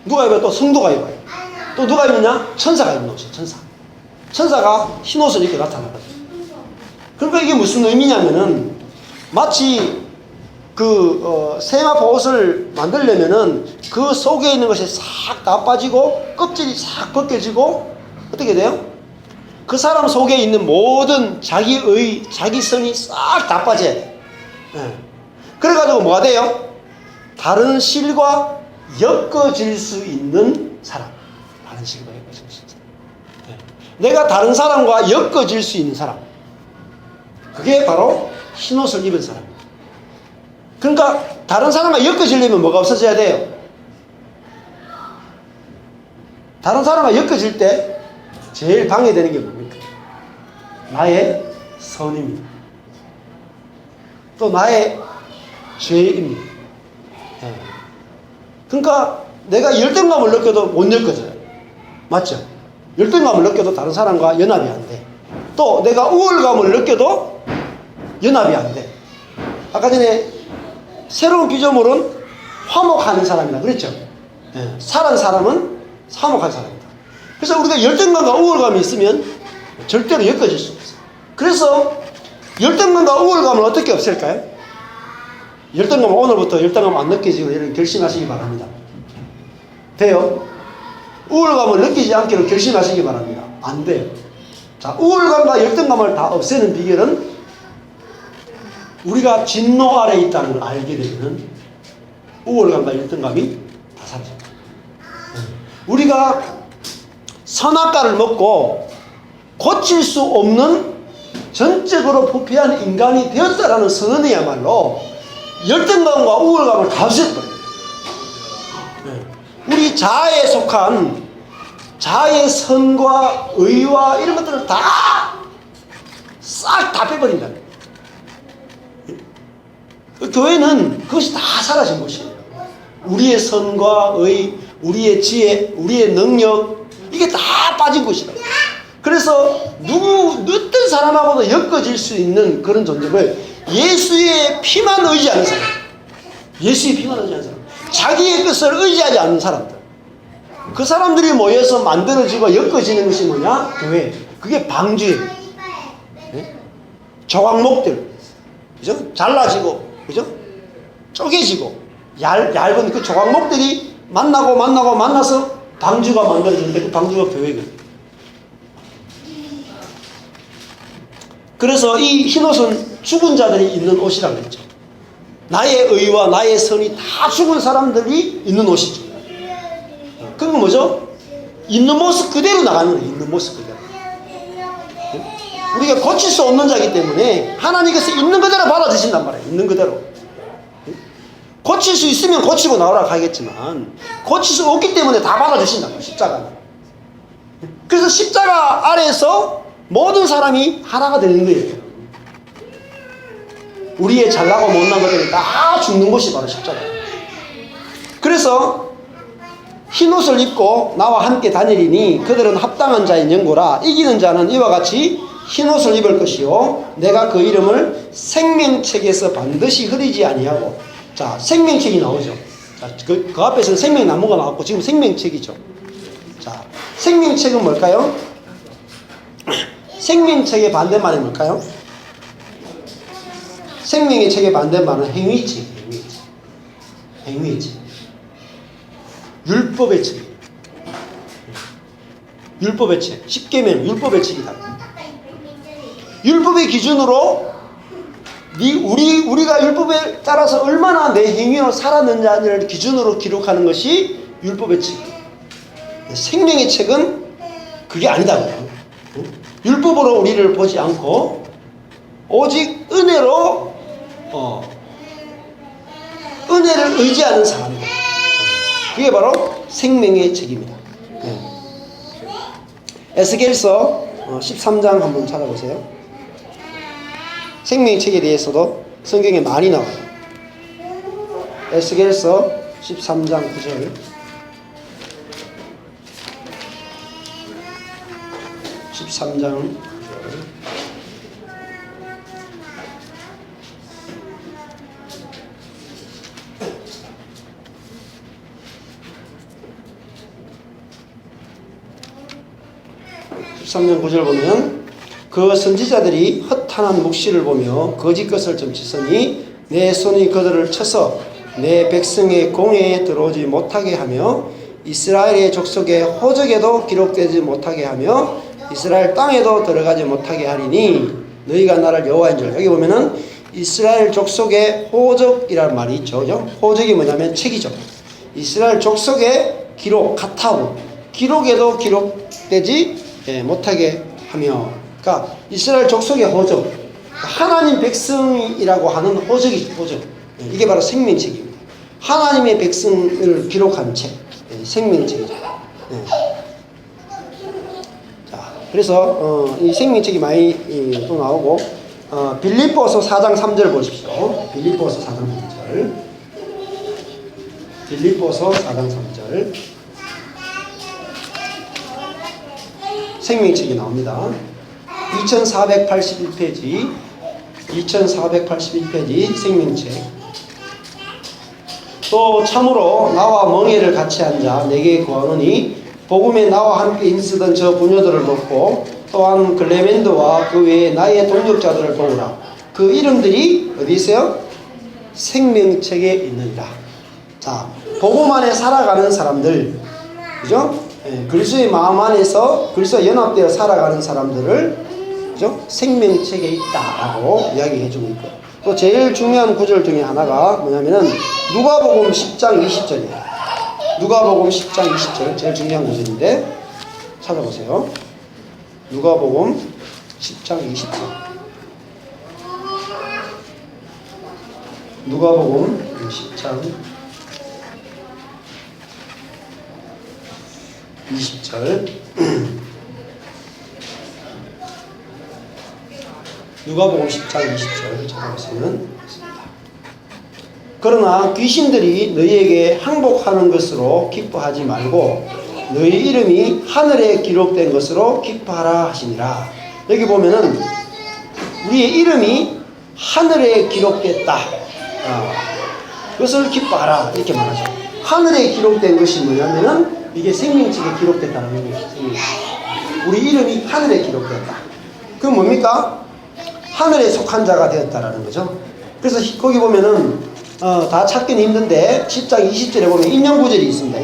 누가 입어요? 또 성도가 입어요. 또 누가 입느냐? 천사가 입는 옷이에요. 천사. 천사가 흰옷을 입고 나타나거든요. 그러니까 이게 무슨 의미냐면은 마치 그 세마포 옷을 만들려면은 그 속에 있는 것이 싹 다 빠지고 껍질이 싹 벗겨지고 어떻게 돼요? 그 사람 속에 있는 모든 자기 성이 싹 다 빠져야 돼요. 네. 그래가지고 뭐가 돼요? 다른 실과 엮어질 수 있는 사람. 다른 실과 엮어질 수 있는 사람. 네. 내가 다른 사람과 엮어질 수 있는 사람. 그게 바로 흰옷을 입은 사람입니다. 그러니까 다른 사람과 엮어지려면 뭐가 없어져야 돼요? 다른 사람과 엮어질 때 제일 방해되는 게 뭡니까? 나의 선입니다. 또 나의 죄입니다. 네. 그러니까 내가 열등감을 느껴도 못 엮어져요. 맞죠? 열등감을 느껴도 다른 사람과 연합이 안 돼. 또 내가 우월감을 느껴도 연합이 안 돼. 아까 전에 새로운 피조물은 화목하는 사람이라 그랬죠. 네. 사는 사람은 화목한 사람이다. 그래서 우리가 열등감과 우월감이 있으면 절대로 엮어질 수 없어요. 그래서 열등감과 우월감을 어떻게 없앨까요? 열등감은 오늘부터 열등감 안 느껴지고 이런 결심하시기 바랍니다. 돼요? 우월감을 느끼지 않기로 결심하시기 바랍니다. 안 돼요. 자, 우월감과 열등감을 다 없애는 비결은 우리가 진노 아래에 있다는 걸 알게 되면 우월감과 열등감이 다 사라집니다. 우리가 선악과를 먹고 고칠 수 없는 전적으로 부패한 인간이 되었다라는 선언이야말로 열등감과 우월감을 다 없애버려요. 우리 자아에 속한 자아의 선과 의와 이런 것들을 다 싹 다 빼버린다. 교회는 그것이 다 사라진 곳이에요. 우리의 선과 의, 우리의 지혜, 우리의 능력 이게 다 빠진 곳이다. 그래서 어떤 사람하고도 엮어질 수 있는 그런 존재를 예수의 피만 의지하는 사람, 예수의 피만 의지하는 사람, 자기의 것을 의지하지 않는 사람들, 그 사람들이 모여서 만들어지고 엮어지는 것이 뭐냐? 교회. 그게 방주예요. 네? 조각목들, 그죠? 잘라지고, 그죠? 쪼개지고, 얇은 그 조각목들이 만나서 방주가 만들어지는데 그 방주가 교회거든요. 그래서 이 흰옷은 죽은 자들이 입는 옷이라고 했죠. 나의 의와 나의 선이 다 죽은 사람들이 입는 옷이죠. 그건 뭐죠? 있는 모습 그대로 나가는 거예요. 있는 모습 그대로. 우리가 고칠 수 없는 자이기 때문에 하나님께서 있는 그대로 받아주신단 말이에요. 있는 그대로. 고칠 수 있으면 고치고 나오라고 하겠지만 고칠 수 없기 때문에 다 받아주신단 말이에요. 십자가는. 그래서 십자가 아래에서 모든 사람이 하나가 되는 거예요. 우리의 잘나고 못난 것들이 다 죽는 곳이 바로 십자가예요. 그래서 흰옷을 입고 나와 함께 다니리니 그들은 합당한 자의 연고라. 이기는 자는 이와 같이 흰옷을 입을 것이요 내가 그 이름을 생명책에서 반드시 흐리지 아니하고. 자, 생명책이 나오죠. 자, 그 앞에서는 생명나무가 나왔고 지금 생명책이죠. 자, 생명책은 뭘까요? 생명책의 반대말이 뭘까요? 생명의 책의 반대말은 행위책. 행위책. 율법의 책. 율법의 책. 십계명 율법의 책이다. 율법의 기준으로 우리가 율법에 따라서 얼마나 내 행위로 살았느냐를 기준으로 기록하는 것이 율법의 책. 생명의 책은 그게 아니다고요. 율법으로 우리를 보지 않고 오직 은혜 은혜로 은혜를 의지하는 사람이다. 그게 바로 생명의 책입니다. 네. 에스겔서 13장 한번 찾아보세요. 생명의 책에 대해서도 성경에 많이 나와요. 에스겔서 13장 9절. 13장 9절. (13장 9절) 보면 그 선지자들이 허탄한 묵시를 보며 거짓 것을 점치더니 내 손이 그들을 쳐서 내 백성의 공회에 들어오지 못하게 하며 이스라엘의 족속의 호적에도 기록되지 못하게 하며 이스라엘 땅에도 들어가지 못하게 하리니 너희가 나를 여호와인 줄. 여기 보면은 이스라엘 족속의 호적이라는 말이 있죠. 그죠? 호적이 뭐냐면 책이죠. 이스라엘 족속의 기록, 카타브, 기록에도 기록되지 못하게 하며, 그러니까 이스라엘 족속의 호적, 하나님 백성이라고 하는 호적이죠. 호적. 이게 바로 생명책입니다. 하나님의 백성을 기록한 책, 생명책이죠. 자, 그래서 이 생명책이 많이 또 나오고, 빌립보서 4장 3절 보십시오. 빌립보서 4장 3절. 빌립보서 4장 3절. 생명책이 나옵니다. 2481페이지 2481페이지 생명책. 또 참으로 나와 멍에를 같이 앉아 내게 구하노니 복음에 나와 함께 힘쓰던 저 부녀들을 돕고 또한 글레멘드와 그 외에 나의 동역자들을 도우라. 그 이름들이 어디 있어요? 생명책에 있느니라. 자, 복음 안에 살아가는 사람들, 그죠? 그리스도의 마음 안에서 그리스도와 연합되어 살아가는 사람들을, 그죠? 생명책에 있다라고 이야기해주고 있고, 또 제일 중요한 구절 중에 하나가 뭐냐면은 누가복음 10장 20절이에요. 누가복음 10장 20절 제일 중요한 구절인데 찾아보세요. 누가복음 10장 20절. 누가복음 10장 20절. 누가복음 10장 20절 찾아보시면 있습니다. 그러나 귀신들이 너희에게 항복하는 것으로 기뻐하지 말고 너희 이름이 하늘에 기록된 것으로 기뻐하라 하시니라. 여기 보면은 우리의 이름이 하늘에 기록됐다. 그것을 기뻐하라 이렇게 말하죠. 하늘에 기록된 것이 뭐냐면은 이게 생명책에 기록됐다는 의미예요. 우리 이름이 하늘에 기록됐다. 그건 뭡니까? 하늘에 속한 자가 되었다라는 거죠. 그래서 거기 보면은 다 찾기는 힘든데 10장 20절에 보면 인용구절이 있습니다.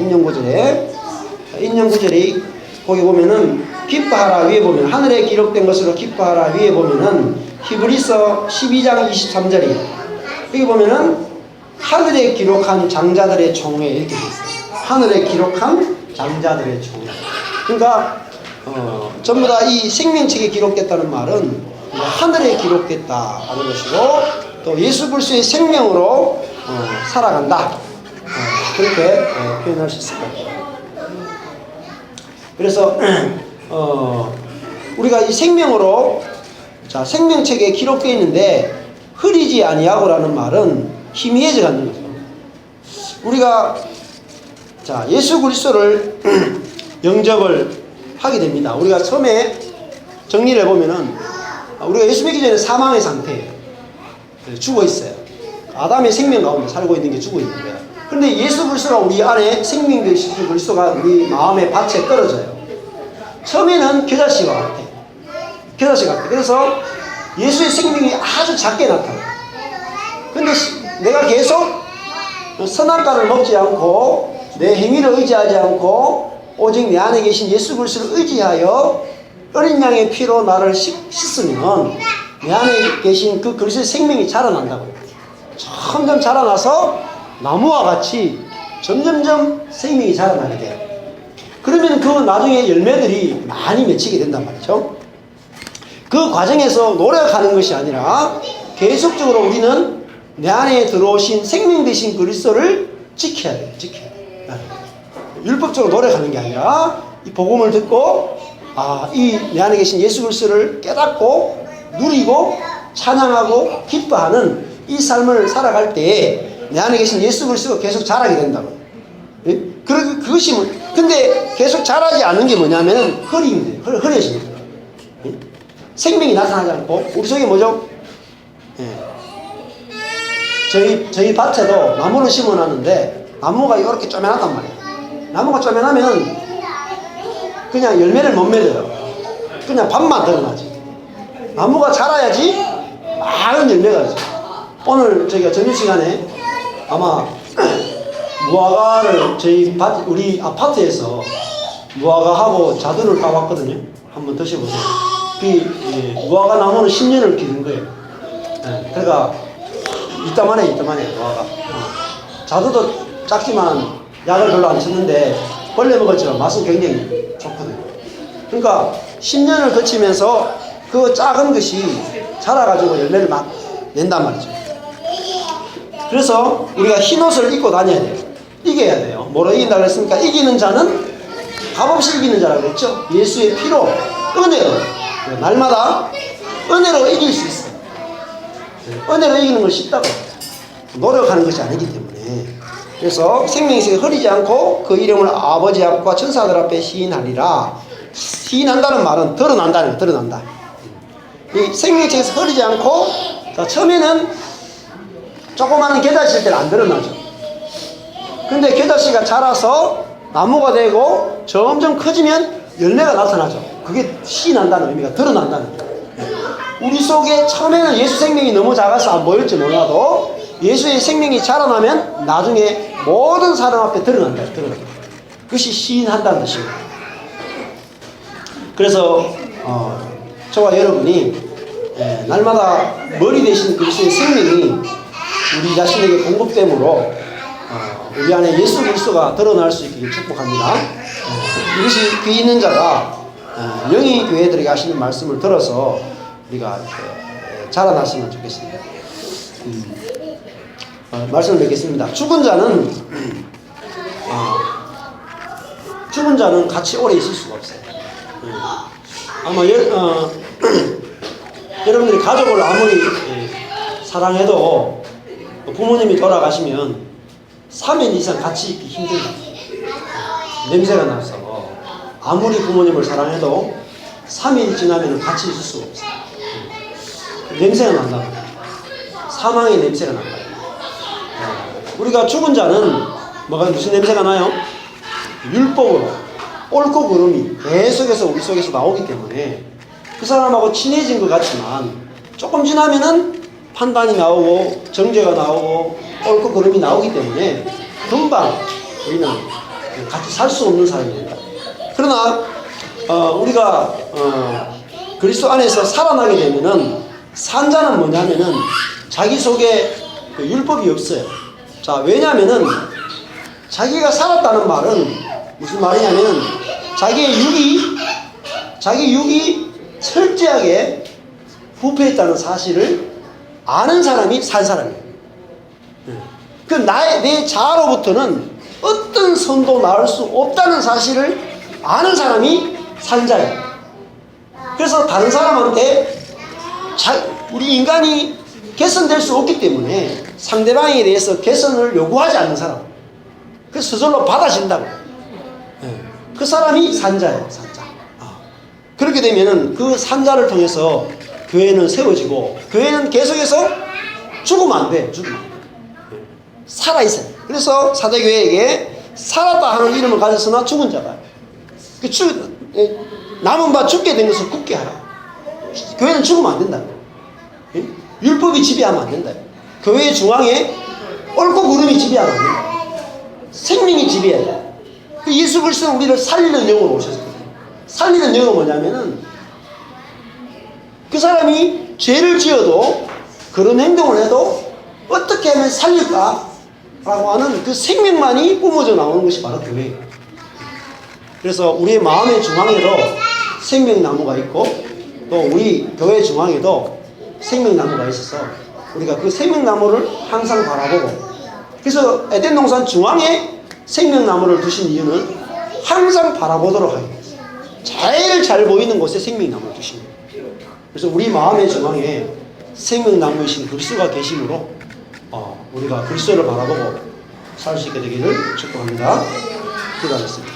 인용구절이 거기 보면은 기뻐하라 위에 보면 하늘에 기록된 것으로 기뻐하라 위에 보면은 히브리서 12장 23절이에요. 여기 보면은 하늘에 기록한 장자들의 총회 이렇게 되어 있어요. 하늘에 기록한 장자들의 총회. 그러니까 전부 다 이 생명책에 기록됐다는 말은 하늘에 기록됐다는 것이고 또 예수 그리스도의 생명으로 살아간다. 그렇게 표현할 수 있을 것 같아요. 그래서 우리가 이 생명으로 자 생명책에 기록되어 있는데 흐리지 아니하고라는 말은 희미해져 가는 거죠. 우리가 자 예수 그리스도를 영접을 하게 됩니다. 우리가 처음에 정리를 해보면은 우리가 예수 믿기 전에 사망의 상태예요. 죽어 있어요. 아담의 생명 가운데 살고 있는 게 죽어 있는 거예요. 그런데 예수 그리스도가 우리 안에 생명 되신 그리스도가 우리 마음의 밭에 떨어져요. 처음에는 겨자씨와 같아요. 겨자씨 같아요. 그래서 예수의 생명이 아주 작게 나타나요. 근데 내가 계속 선악과를 먹지 않고 내 행위를 의지하지 않고 오직 내 안에 계신 예수 그리스도를 의지하여 어린 양의 피로 나를 씻으면 내 안에 계신 그 그리스도의 생명이 자라난다고요. 점점 자라나서 나무와 같이 점점점 생명이 자라나게 돼요. 그러면 그 나중에 열매들이 많이 맺히게 된단 말이죠. 그 과정에서 노력하는 것이 아니라 계속적으로 우리는 내 안에 들어오신 생명 되신 그리스도를 지켜야 돼요. 지켜야 돼요. 율법적으로 노력하는 게 아니라 이 복음을 듣고 이 내 안에 계신 예수 그리스도를 깨닫고 누리고 찬양하고 기뻐하는 이 삶을 살아갈 때에 내 안에 계신 예수 그리스도가 계속 자라게 된다고. 예? 그것이 근데 계속 자라지 않는 게 뭐냐면 흐리면 돼요. 흐려지는 거예요. 예? 생명이 나타나지 않고 우리 속에 뭐죠? 예. 저희 밭에도 나무를 심어놨는데 나무가 이렇게 쪼매났단 말이에요. 나무가 쪼매나면 그냥 열매를 못 맺어요. 그냥 밭만 드러나지. 나무가 자라야지 많은 열매가 있어요. 오늘 저희가 점심시간에 아마 무화과를 우리 아파트에서 무화과하고 자두를 따왔거든요. 한번 드셔보세요. 무화과 나무는 10년을 기른 거예요. 네, 그러니까 이따만해 무화과. 자두도 작지만 약을 별로 안 쳤는데 벌레 먹었지만 맛은 굉장히 좋거든요. 그러니까 10년을 거치면서 그 작은 것이 자라가지고 열매를 막 낸단 말이죠. 그래서 우리가 흰옷을 입고 다녀야 돼요. 이겨야 돼요. 뭐로 이긴다 그랬습니까? 이기는 자는 값없이 이기는 자라고 그랬죠. 예수의 피로 은혜로 날마다 은혜로 이길 수 있어요. 은혜로 이기는 건 쉽다고 노력하는 것이 아니기 때문에. 그래서 생명이 흐리지 않고 그 이름을 아버지 앞과 천사들 앞에 시인하리라. 시인한다는 말은 드러난다는 거예요. 드러난다. 이 생명책에서 흐리지 않고 처음에는 조그마한 겨자씨일 때는 안 드러나죠. 근데 겨자씨가 자라서 나무가 되고 점점 커지면 열매가 나타나죠. 그게 시인한다는 의미가 드러난다는 거예요. 우리 속에 처음에는 예수 생명이 너무 작아서 안 보일지 몰라도 예수의 생명이 자라나면 나중에 모든 사람 앞에 드러난다. 드러난다. 그것이 시인한다는 뜻입니다. 그래서 저와 여러분이 날마다 머리 대신 그리스도의 생명이 우리 자신에게 공급됨으로 우리 안에 예수 그리스도가 드러날 수 있기를 축복합니다. 이것이 귀 있는 자가 영이 교회들에게 하시는 말씀을 들어서 우리가 이렇게 자라났으면 좋겠습니다. 말씀을 맺겠습니다. 죽은 자는 같이 오래 있을 수가 없어요. 아마 여러분들이 가족을 아무리 사랑해도 부모님이 돌아가시면 3일 이상 같이 있기 힘들다. 냄새가 나서 아무리 부모님을 사랑해도 3일 지나면 같이 있을 수가 없어요. 냄새가 난다. 사망의 냄새가 난다. 우리가 죽은 자는 무슨 냄새가 나요? 율법으로 옳고 그름이 계속해서 우리 속에서 나오기 때문에 그 사람하고 친해진 것 같지만 조금 지나면은 판단이 나오고 정죄가 나오고 옳고 그름이 나오기 때문에 금방 우리는 같이 살 수 없는 사람이 된다. 그러나 우리가 그리스도 안에서 살아나게 되면은 산자는 뭐냐면은 자기 속에 그 율법이 없어요. 자, 왜냐면은 자기가 살았다는 말은 무슨 말이냐면은 자기 육이 철저하게 부패했다는 사실을 아는 사람이 산 사람이에요. 내 자아로부터는 어떤 선도 나올 수 없다는 사실을 아는 사람이 산자예요. 그래서 다른 사람한테 우리 인간이 개선될 수 없기 때문에 상대방에 대해서 개선을 요구하지 않는 사람. 그래서 저절로 받아진다고. 그 사람이 산자예요. 산자. 그렇게 되면은 그 산자를 통해서 교회는 세워지고 교회는 계속해서 죽으면 안 돼. 죽으면 안 돼. 살아있어요. 그래서 사대교회에게 살았다 하는 이름을 가졌으나 죽은 자가 남은 바 죽게 된 것을 굳게 하라. 교회는 죽으면 안 된다. 율법이 지배하면 안 된다. 교회 중앙에 옳고 그름이 지배하면 안 된다. 생명이 지배해야 돼. 예수 그리스도는 우리를 살리는 영으로 오셨거든요. 살리는 영은 뭐냐면은 그 사람이 죄를 지어도 그런 행동을 해도 어떻게 하면 살릴까? 라고 하는 그 생명만이 뿜어져 나오는 것이 바로 교회예요. 그래서 우리의 마음의 중앙에도 생명나무가 있고 또 우리 교회 중앙에도 생명나무가 있어서 우리가 그 생명나무를 항상 바라보고, 그래서 에덴 동산 중앙에 생명나무를 두신 이유는 항상 바라보도록 하기 위해서, 제일 잘 보이는 곳에 생명나무를 두신 거예요. 그래서 우리 마음의 중앙에 생명나무이신 그리스도가 계심으로 우리가 그리스도를 바라보고 살 수 있게 되기를 축복합니다. 기도하겠습니다.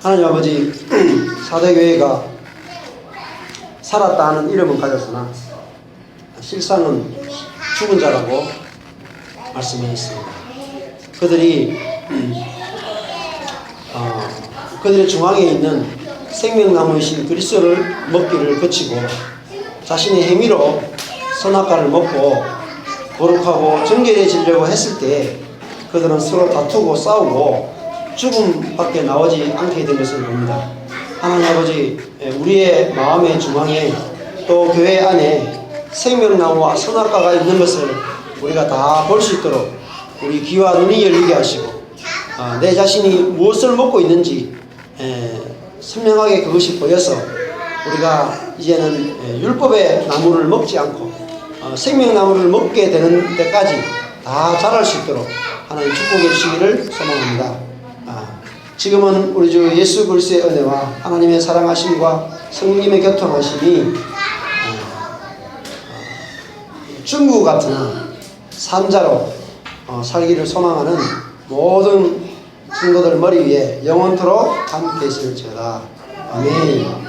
하나님 아버지, 사대교회가 살았다 하는 이름은 가졌으나 실상은 죽은 자라고 말씀하셨습니다. 그들이 그들의 중앙에 있는 생명나무이신 그리스도를 먹기를 그치고 자신의 행위로 선악과를 먹고 거룩하고 정결해지려고 했을 때 그들은 서로 다투고 싸우고 죽음밖에 나오지 않게 된 것을 봅니다. 하나님 아버지, 우리의 마음의 중앙에 또 교회 안에 생명나무와 선악과가 있는 것을 우리가 다 볼 수 있도록 우리 귀와 눈이 열리게 하시고, 내 자신이 무엇을 먹고 있는지 선명하게 그것이 보여서 우리가 이제는 율법의 나무를 먹지 않고 생명나무를 먹게 되는 데까지 다 자랄 수 있도록 하나님 축복해 주시기를 소망합니다. 지금은 우리 주 예수 그리스도의 은혜와 하나님의 사랑하심과 성령님의 교통하심이 중구 같은 산자로 살기를 소망하는 모든 성도들 머리 위에 영원토록 함께 있을지어다. 아멘.